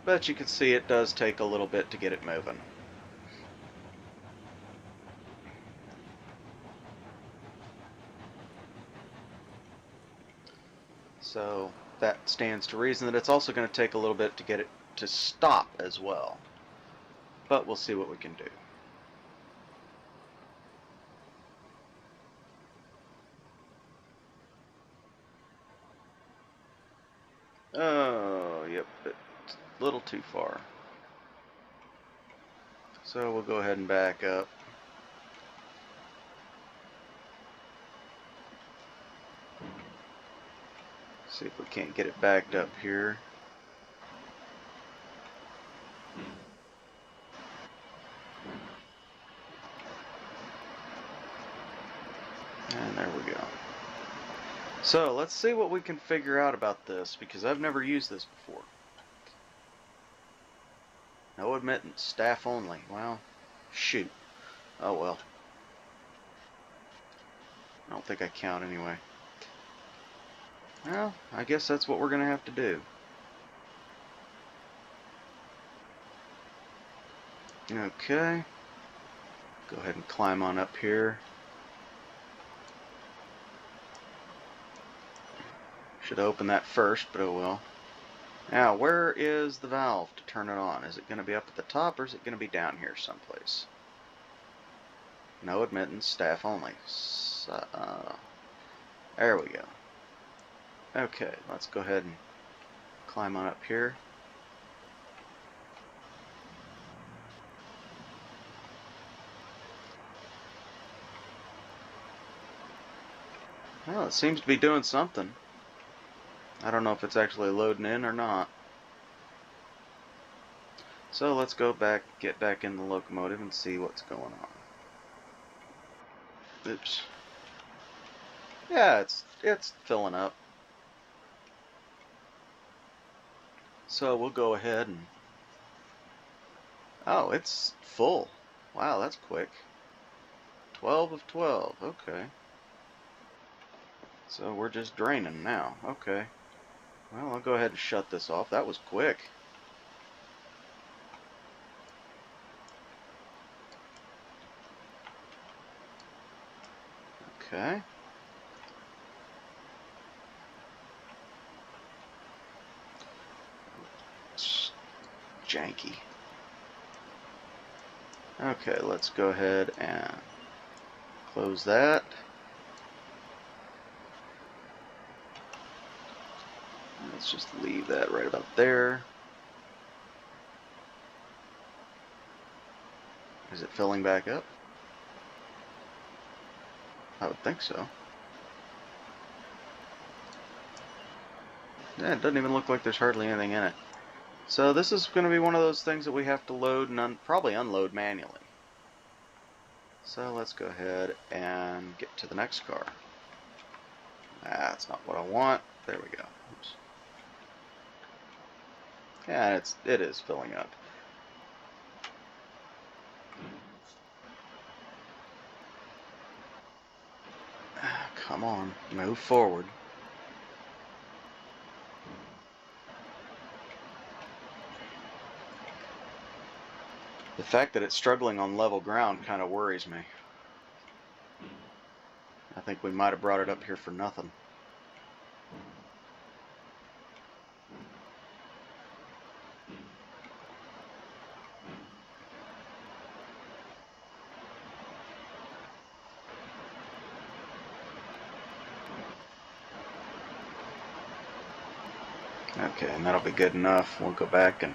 But you can see it does take a little bit to get it moving. So that stands to reason that it's also going to take a little bit to get it to stop as well. But we'll see what we can do. Oh, yep, it's a little too far. So we'll go ahead and back up. See if we can't get it backed up here. And there we go. So let's see what we can figure out about this, because I've never used this before. No admittance, staff only. Well, shoot. Oh well. I don't think I count anyway. Well, I guess that's what we're going to have to do. Okay. Go ahead and climb on up here. Should open that first, but oh well. Now, where is the valve to turn it on? Is it going to be up at the top, or is it going to be down here someplace? No admittance, staff only. So, there we go. Okay, let's go ahead and climb on up here. Well, it seems to be doing something. I don't know if it's actually loading in or not. So let's go back, get back in the locomotive and see what's going on. Oops. Yeah, it's filling up. So we'll go ahead and... Oh, it's full. Wow, that's quick. 12 of 12. Okay. So we're just draining now. Okay. Well, I'll go ahead and shut this off. That was quick. Okay. It's janky. Okay, let's go ahead and close that. Let's just leave that right about there. Is it filling back up? I would think so. Yeah, it doesn't even look like there's hardly anything in it. So this is going to be one of those things that we have to load and probably unload manually. So let's go ahead and get to the next car. That's not what I want. There we go. Oops. Yeah, it is filling up. Come on, move forward. The fact that it's struggling on level ground kind of worries me. I think we might have brought it up here for nothing. Okay, and that'll be good enough. We'll go back and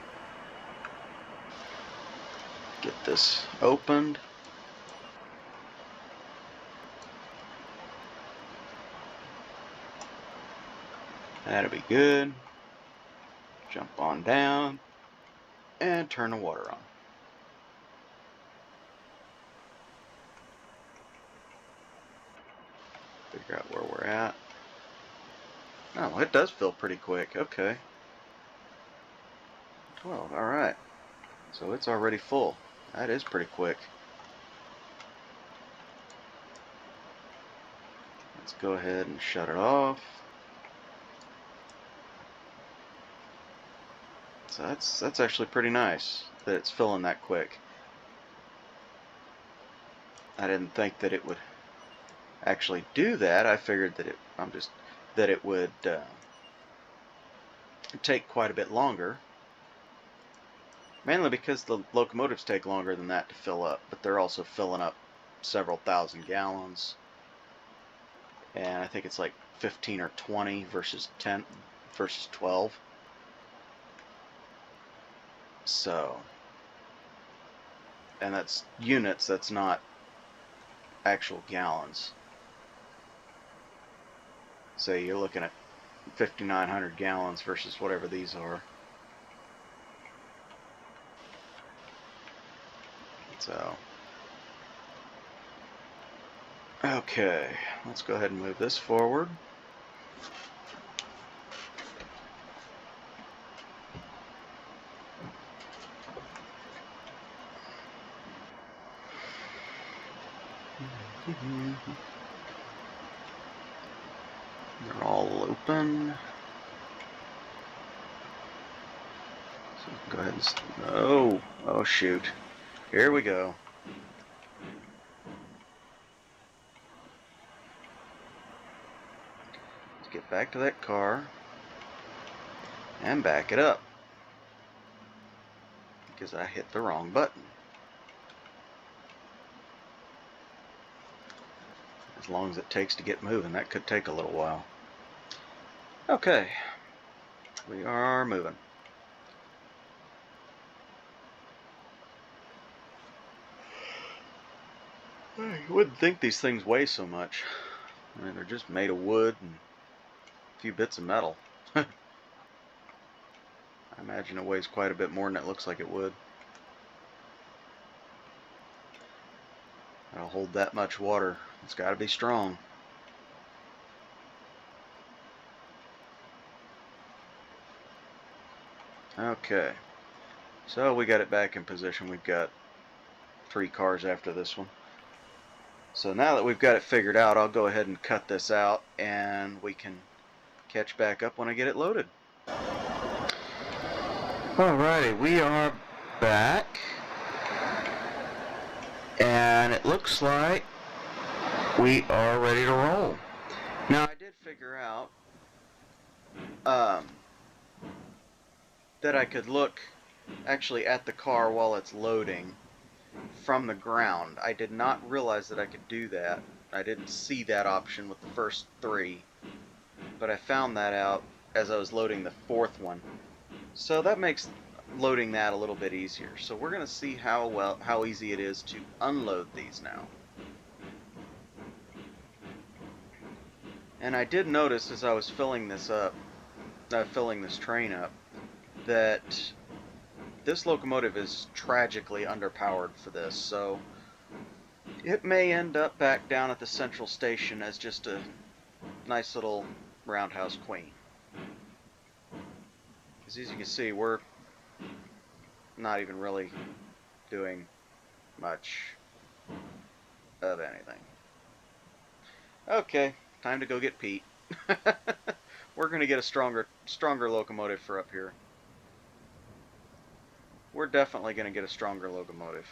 get this opened. That'll be good. Jump on down and turn the water on. Figure out where we're at. Oh, it does fill pretty quick. Okay. 12, alright. So it's already full. That is pretty quick. Let's go ahead and shut it off. So that's actually pretty nice that it's filling that quick. I didn't think that it would actually do that. I figured that it would take quite a bit longer. Mainly because the locomotives take longer than that to fill up, but they're also filling up several thousand gallons. And I think it's like 15 or 20 versus 10 versus 12. So, and that's units, that's not actual gallons. So you're looking at 5,900 gallons versus whatever these are. So, okay, let's go ahead and move this forward. They're all open. So go ahead and... Oh shoot. Here we go. Let's get back to that car and back it up. Because I hit the wrong button. As long as it takes to get moving, that could take a little while. Okay, we are moving. You wouldn't think these things weigh so much. I mean, they're just made of wood and a few bits of metal. I imagine it weighs quite a bit more than it looks like it would. It'll hold that much water. It's got to be strong. Okay, so we got it back in position. We've got 3 cars after this one. So now that we've got it figured out, I'll go ahead and cut this out and we can catch back up when I get it loaded. Alrighty, we are back. And it looks like we are ready to roll. Now I did figure out that I could look actually at the car while it's loading from the ground. I did not realize that I could do that. I didn't see that option with the first 3, but I found that out as I was loading the 4th one. So that makes loading that a little bit easier. So we're going to see how easy it is to unload these now. And I did notice as I was filling this train up, that this locomotive is tragically underpowered for this, so it may end up back down at the central station as just a nice little roundhouse queen. As you can see, we're not even really doing much of anything. Okay, time to go get Pete. We're going to get a stronger locomotive for up here. We're definitely going to get a stronger locomotive.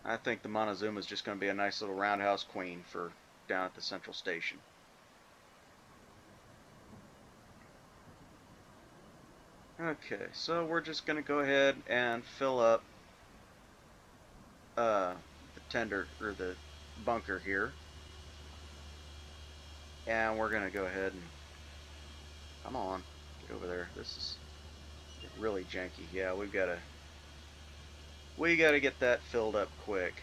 I think the Montezuma is just going to be a nice little roundhouse queen for down at the central station. Okay, so we're just going to go ahead and fill up the tender, or the bunker here. And we're going to go ahead and, come on, get over there. This is really janky. Yeah, we got to get that filled up quick.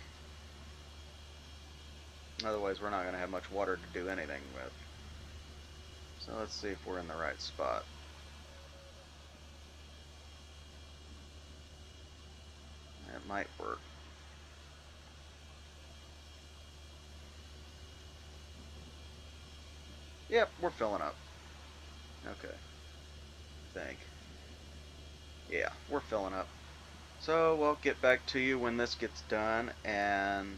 Otherwise we're not going to have much water to do anything with. So let's see if we're in the right spot. That might work. Yep, we're filling up. Okay. I think. Yeah, we're filling up. So we'll get back to you when this gets done, and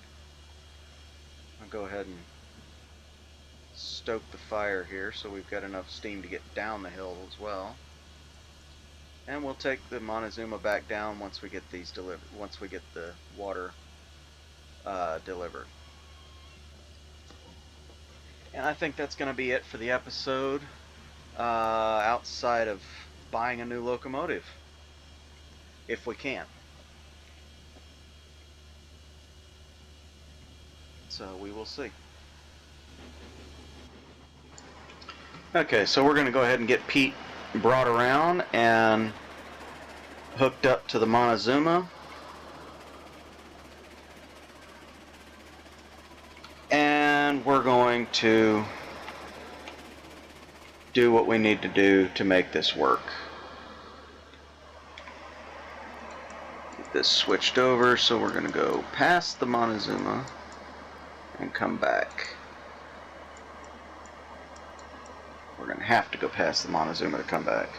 I'll go ahead and stoke the fire here so we've got enough steam to get down the hill as well. And we'll take the Montezuma back down once we get these delivered, once we get the water delivered. And I think that's going to be it for the episode, outside of buying a new locomotive, if we can. So we will see. Okay, so we're going to go ahead and get Pete brought around and hooked up to the Montezuma. And we're going to do what we need to do to make this work. Get this switched over, so we're going to go past the Montezuma and come back. We're going to have to go past the Montezuma to come back.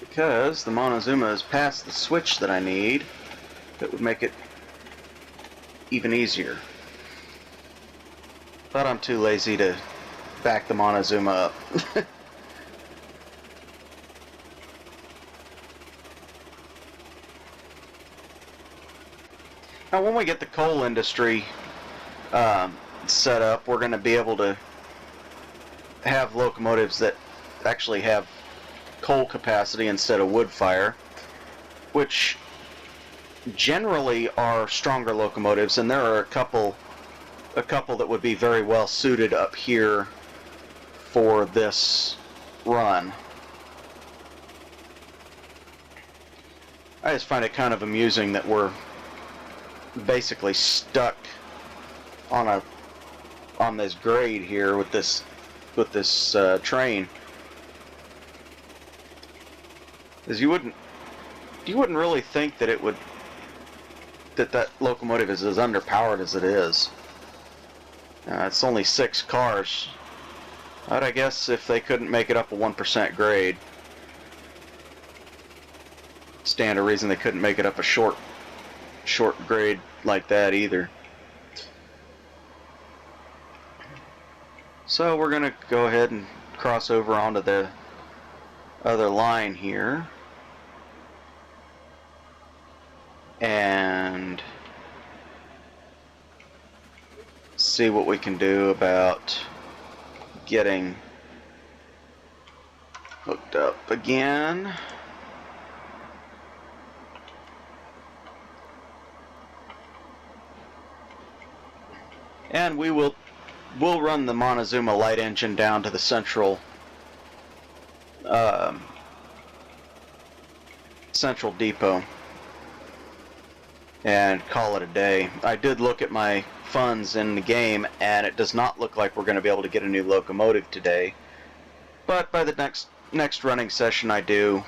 Because the Montezuma is past the switch that I need, that would make it even easier. But I'm too lazy to back the Montezuma up. Now when we get the coal industry set up, we're going to be able to have locomotives that actually have coal capacity instead of wood fire, which generally are stronger locomotives, and there are a couple that would be very well suited up here for this run. I just find it kind of amusing that we're basically stuck on this grade here with this train, because you wouldn't really think that that locomotive is as underpowered as it is. It's only 6 cars, but I guess if they couldn't make it up a 1% grade, stand a reason they couldn't make it up a short grade like that either. So we're gonna go ahead and cross over onto the other line here and see what we can do about getting hooked up again. And we'll run the Montezuma light engine down to the central depot and call it a day. I did look at my funds in the game, and it does not look like we're going to be able to get a new locomotive today. But by the next running session I do,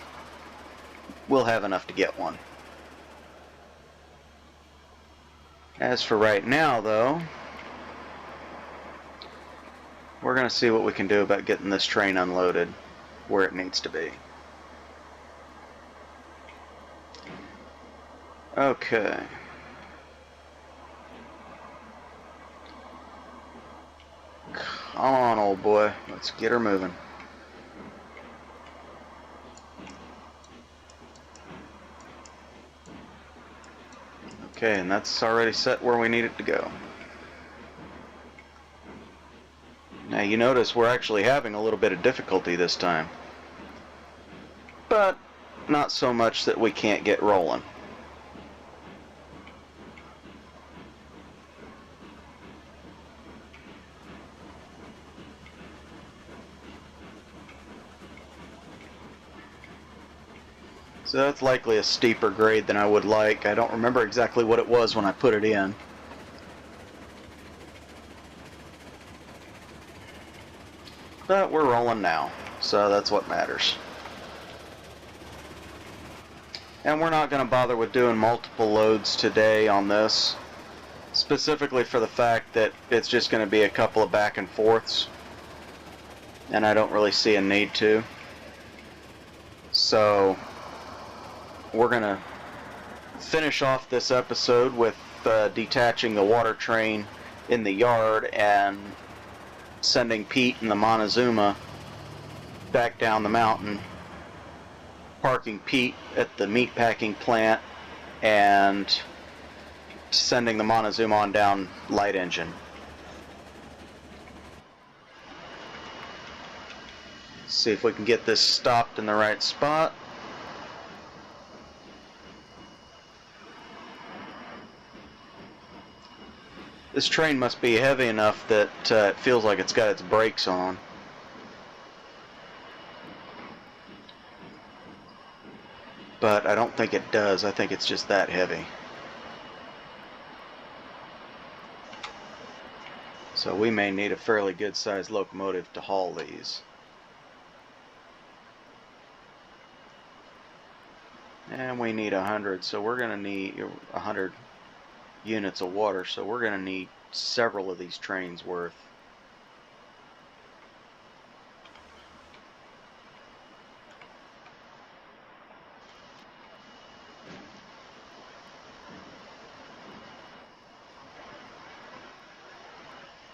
we'll have enough to get one. As for right now, though, we're going to see what we can do about getting this train unloaded where it needs to be. Okay. Come on, old boy. Let's get her moving. Okay, and that's already set where we need it to go. Now you notice we're actually having a little bit of difficulty this time, but not so much that we can't get rolling. So that's likely a steeper grade than I would like. I don't remember exactly what it was when I put it in. But we're rolling now, so that's what matters. And we're not going to bother with doing multiple loads today on this, specifically for the fact that it's just going to be a couple of back and forths, and I don't really see a need to. So we're going to finish off this episode with detaching the water train in the yard and sending Pete and the Montezuma back down the mountain, parking Pete at the meatpacking plant, and sending the Montezuma on down light engine. See if we can get this stopped in the right spot. This train must be heavy enough that it feels like it's got its brakes on. But I don't think it does. I think it's just that heavy. So we may need a fairly good sized locomotive to haul these. And we need 100, so we're going to need 100 units of water, so we're going to need several of these trains worth.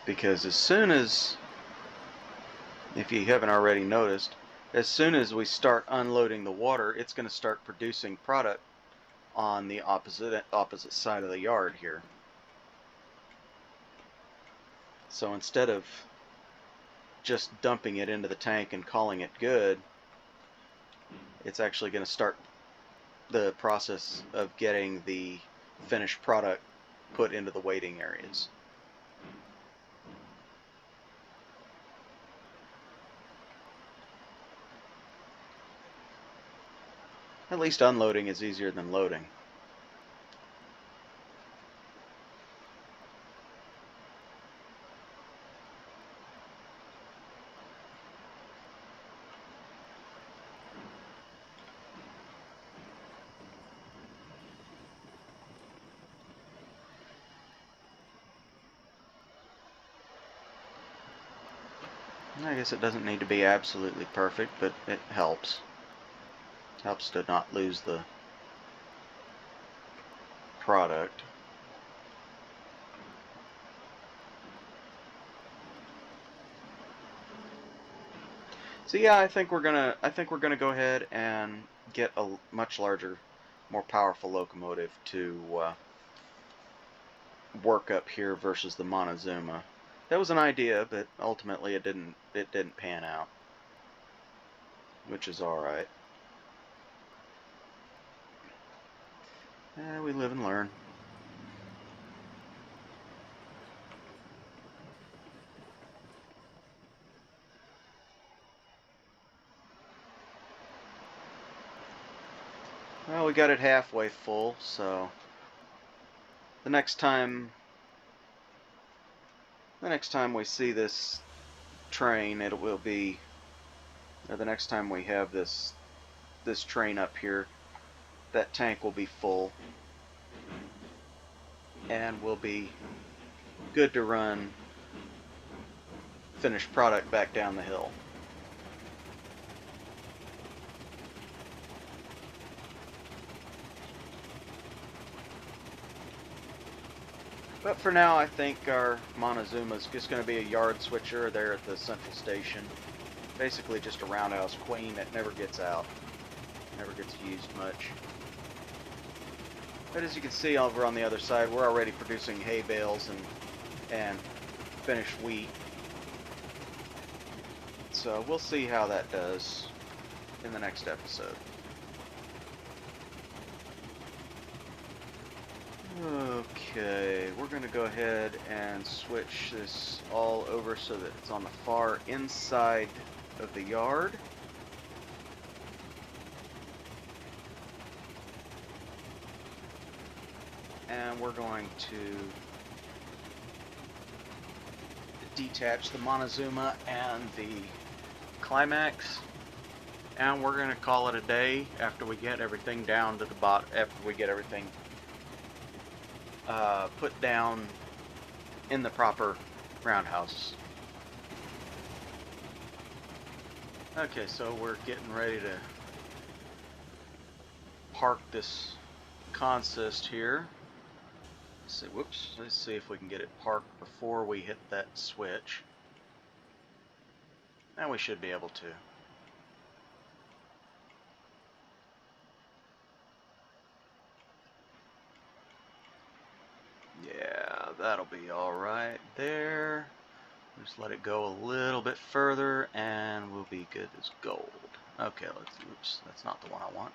Because as soon as, if you haven't already noticed, as soon as we start unloading the water, it's going to start producing product on the opposite side of the yard here. So instead of just dumping it into the tank and calling it good, it's actually going to start the process of getting the finished product put into the waiting areas. At least unloading is easier than loading. I guess it doesn't need to be absolutely perfect, but it helps. Helps to not lose the product. So yeah, I think we're gonna go ahead and get a much larger, more powerful locomotive to work up here versus the Montezuma. That was an idea, but ultimately it didn't pan out, which is all right. We live and learn. Well, we got it halfway full, so the next time we see this train, it will be, or the next time we have this train up here, that tank will be full and will be good to run finished product back down the hill. But for now, I think our Montezuma is just going to be a yard switcher there at the central station. Basically just a roundhouse queen that never gets out, never gets used much. But as you can see over on the other side, we're already producing hay bales and finished wheat. So we'll see how that does in the next episode. Okay, we're going to go ahead and switch this all over so that it's on the far inside of the yard. And we're going to detach the Montezuma and the Climax, and we're going to call it a day after we get everything down to the bottom, after we get everything put down in the proper roundhouse. Okay, so we're getting ready to park this consist here. Let's see if we can get it parked before we hit that switch. And we should be able to. Yeah, that'll be alright there. Just let it go a little bit further and we'll be good as gold. Okay, oops, that's not the one I want.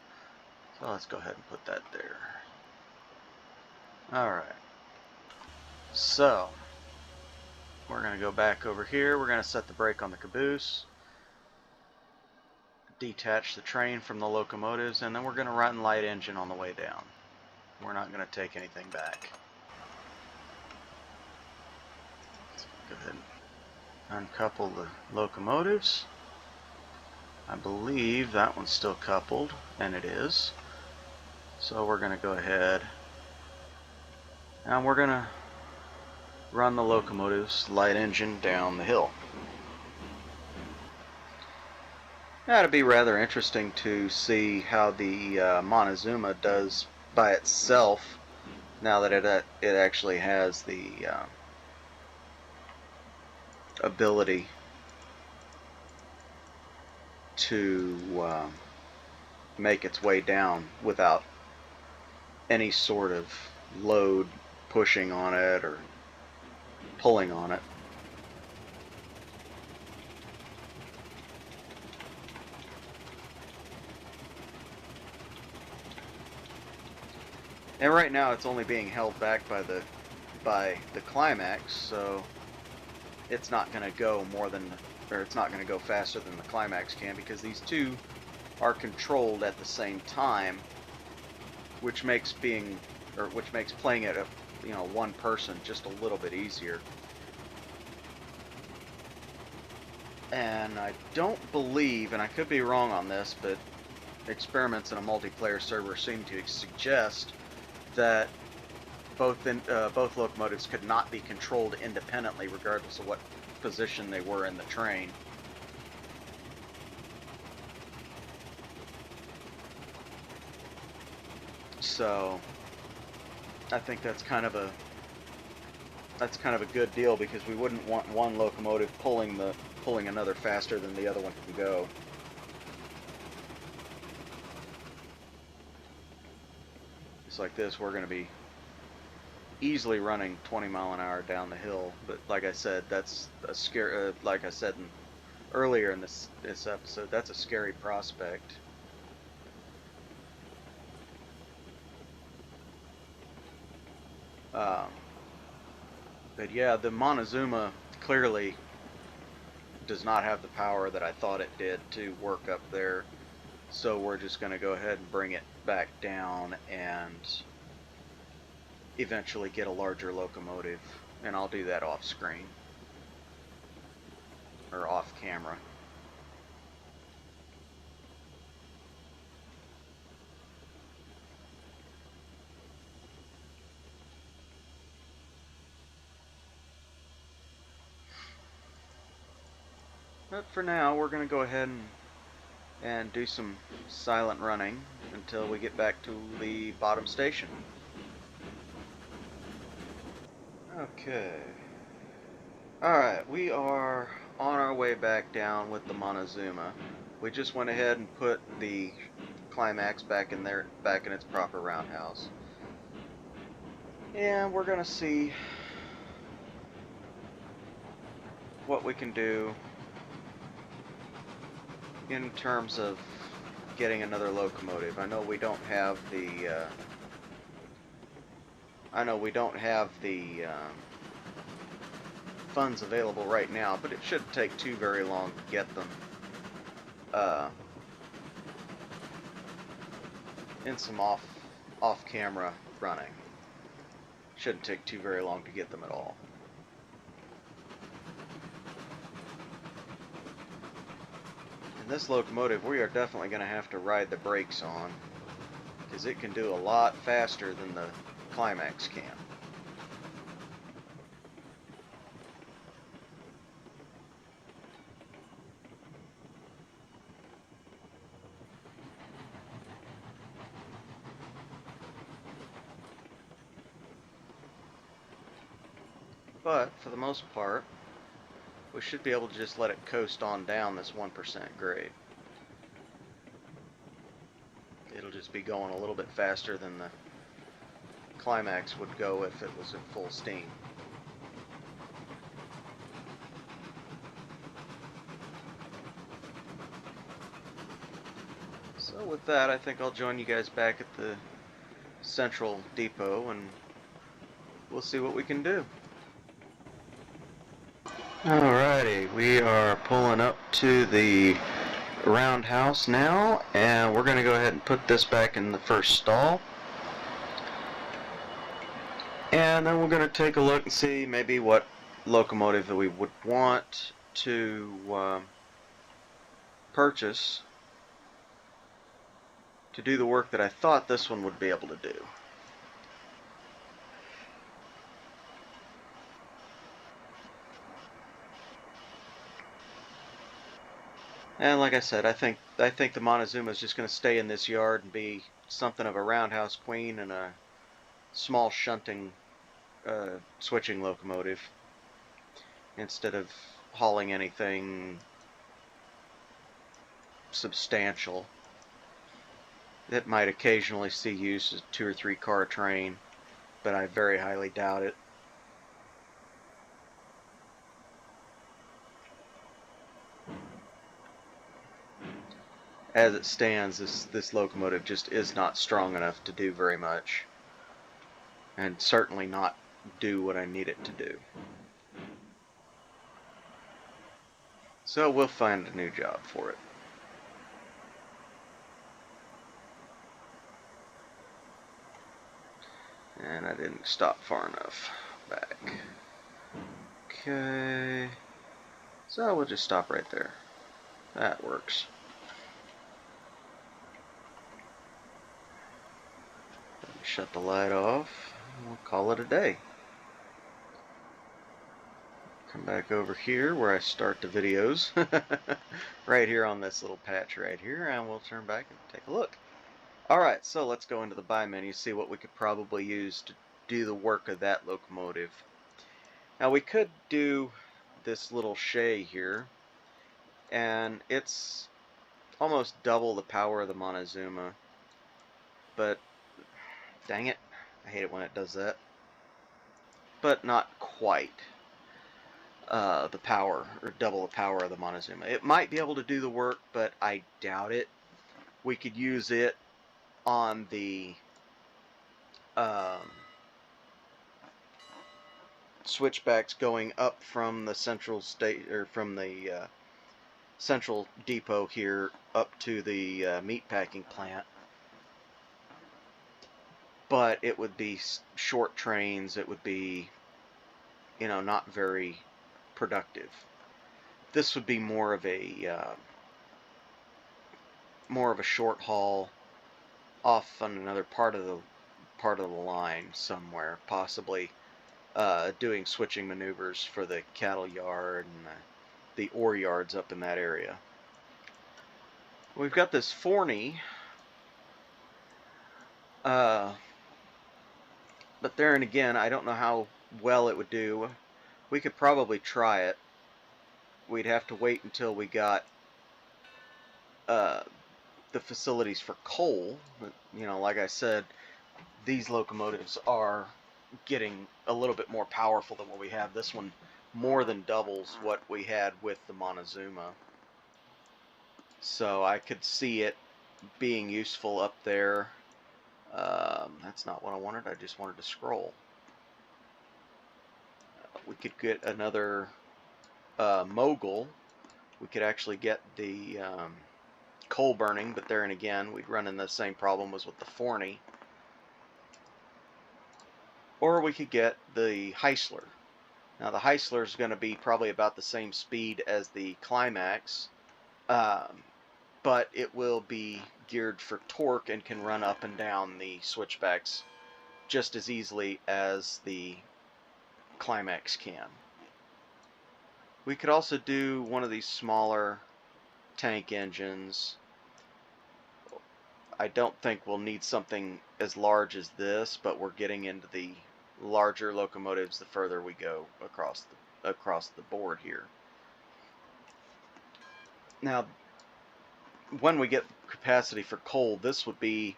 So let's go ahead and put that there. Alright. So, we're going to go back over here. We're going to set the brake on the caboose. Detach the train from the locomotives, and then we're going to run light engine on the way down. We're not going to take anything back. Let's go ahead and uncouple the locomotives. I believe that one's still coupled, and it is. So we're going to go ahead and we're going to run the locomotive's light engine down the hill. That'd be rather interesting to see how the Montezuma does by itself now that it actually has the ability to make its way down without any sort of load pushing on it or pulling on it. And right now it's only being held back by the climax, so it's not going to go more than, or it's not going to go faster than the climax can, because these two are controlled at the same time, which makes playing it, one person just a little bit easier. And I don't believe, and I could be wrong on this, but experiments in a multiplayer server seem to suggest that both locomotives could not be controlled independently, regardless of what position they were in the train. So I think that's kind of a good deal, because we wouldn't want one locomotive pulling another faster than the other one can go. Just like this, we're going to be easily running 20 mile an hour down the hill, but like I said, that's a scary, like I said earlier in this episode, that's a scary prospect. But yeah, the Montezuma clearly does not have the power that I thought it did to work up there, so we're just going to go ahead and bring it back down and eventually get a larger locomotive, and I'll do that off screen or off camera. But for now, we're going to go ahead and do some silent running until we get back to the bottom station. Okay. Alright, we are on our way back down with the Montezuma. We just went ahead and put the climax back in its proper roundhouse. And we're gonna see what we can do in terms of getting another locomotive. I know we don't have the funds available right now, but it shouldn't take too very long to get them in some off-camera running. Shouldn't take too very long to get them at all. And this locomotive, we are definitely going to have to ride the brakes on, because it can do a lot faster than the climax can. But for the most part, we should be able to just let it coast on down this 1% grade. It'll just be going a little bit faster than the climax would go if it was at full steam. So with that, I think I'll join you guys back at the central depot, and we'll see what we can do. Alrighty, we are pulling up to the roundhouse now, and we're going to go ahead and put this back in the first stall. And then we're going to take a look and see maybe what locomotive that we would want to purchase to do the work that I thought this one would be able to do. And like I said, I think the Montezuma is just going to stay in this yard and be something of a roundhouse queen and a small shunting switching locomotive, instead of hauling anything substantial. It might occasionally see use as a 2 or 3 car train, but I very highly doubt it. As it stands, this locomotive just is not strong enough to do very much. and certainly not do what I need it to do. So we'll find a new job for it. And I didn't stop far enough back. Okay. So we'll just stop right there. That works. Shut the light off. We'll call it a day. Come back over here where I start the videos. Right here on this little patch right here, and we'll turn back and take a look. Alright, so let's go into the buy menu, see what we could probably use to do the work of that locomotive. Now we could do this little Shay here, and it's almost double the power of the Montezuma, but dang it, I hate it when it does that. But not quite the power, or double the power of the Montezuma. It might be able to do the work, but I doubt it. We could use it on the switchbacks going up from the central state, or from the central depot here up to the meat packing plant. But it would be short trains. It would be, you know, not very productive. This would be more of a short haul off on another part of the line somewhere, possibly doing switching maneuvers for the cattle yard and the ore yards up in that area. We've got this Forney, but there and again, I don't know how well it would do. We could probably try it. We'd have to wait until we got the facilities for coal. You know, like I said, these locomotives are getting a little bit more powerful than what we have. This one more than doubles what we had with the Montezuma. So I could see it being useful up there. That's not what I wanted. I just wanted to scroll. We could get another mogul. We could actually get the coal burning, but there and again, we'd run into the same problem as with the Forney. Or we could get the Heisler. Now the Heisler is going to be probably about the same speed as the Climax, but it will be geared for torque and can run up and down the switchbacks just as easily as the Climax can. We could also do one of these smaller tank engines. I don't think we'll need something as large as this, but we're getting into the larger locomotives the further we go across the board here. Now, when we get capacity for coal, this would be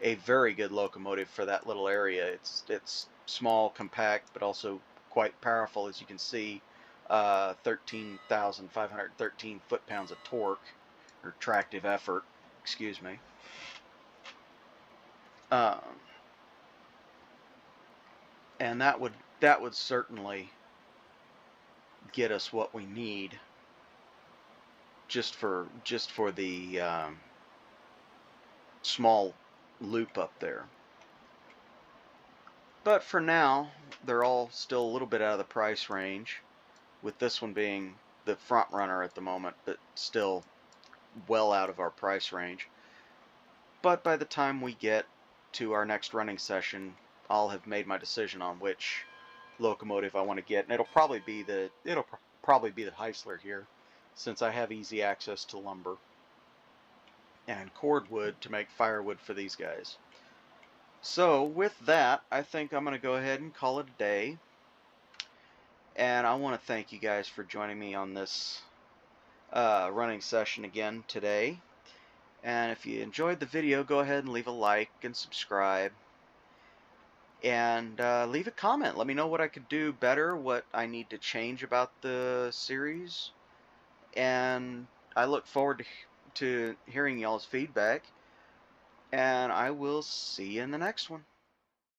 a very good locomotive for that little area. It's small, compact, but also quite powerful, as you can see. 13,513 foot-pounds of torque, or tractive effort, excuse me. And that would certainly get us what we need just for the small loop up there. But for now, they're all still a little bit out of the price range, with this one being the front runner at the moment, but still well out of our price range. But by the time we get to our next running session, I'll have made my decision on which locomotive I want to get, and it'll probably be the Heisler here, since I have easy access to lumber and cordwood to make firewood for these guys. So with that, I think I'm going to go ahead and call it a day. And I want to thank you guys for joining me on this running session again today. And if you enjoyed the video, go ahead and leave a like and subscribe. And leave a comment. Let me know what I could do better, what I need to change about the series. And I look forward to hearing y'all's feedback. And I will see you in the next one.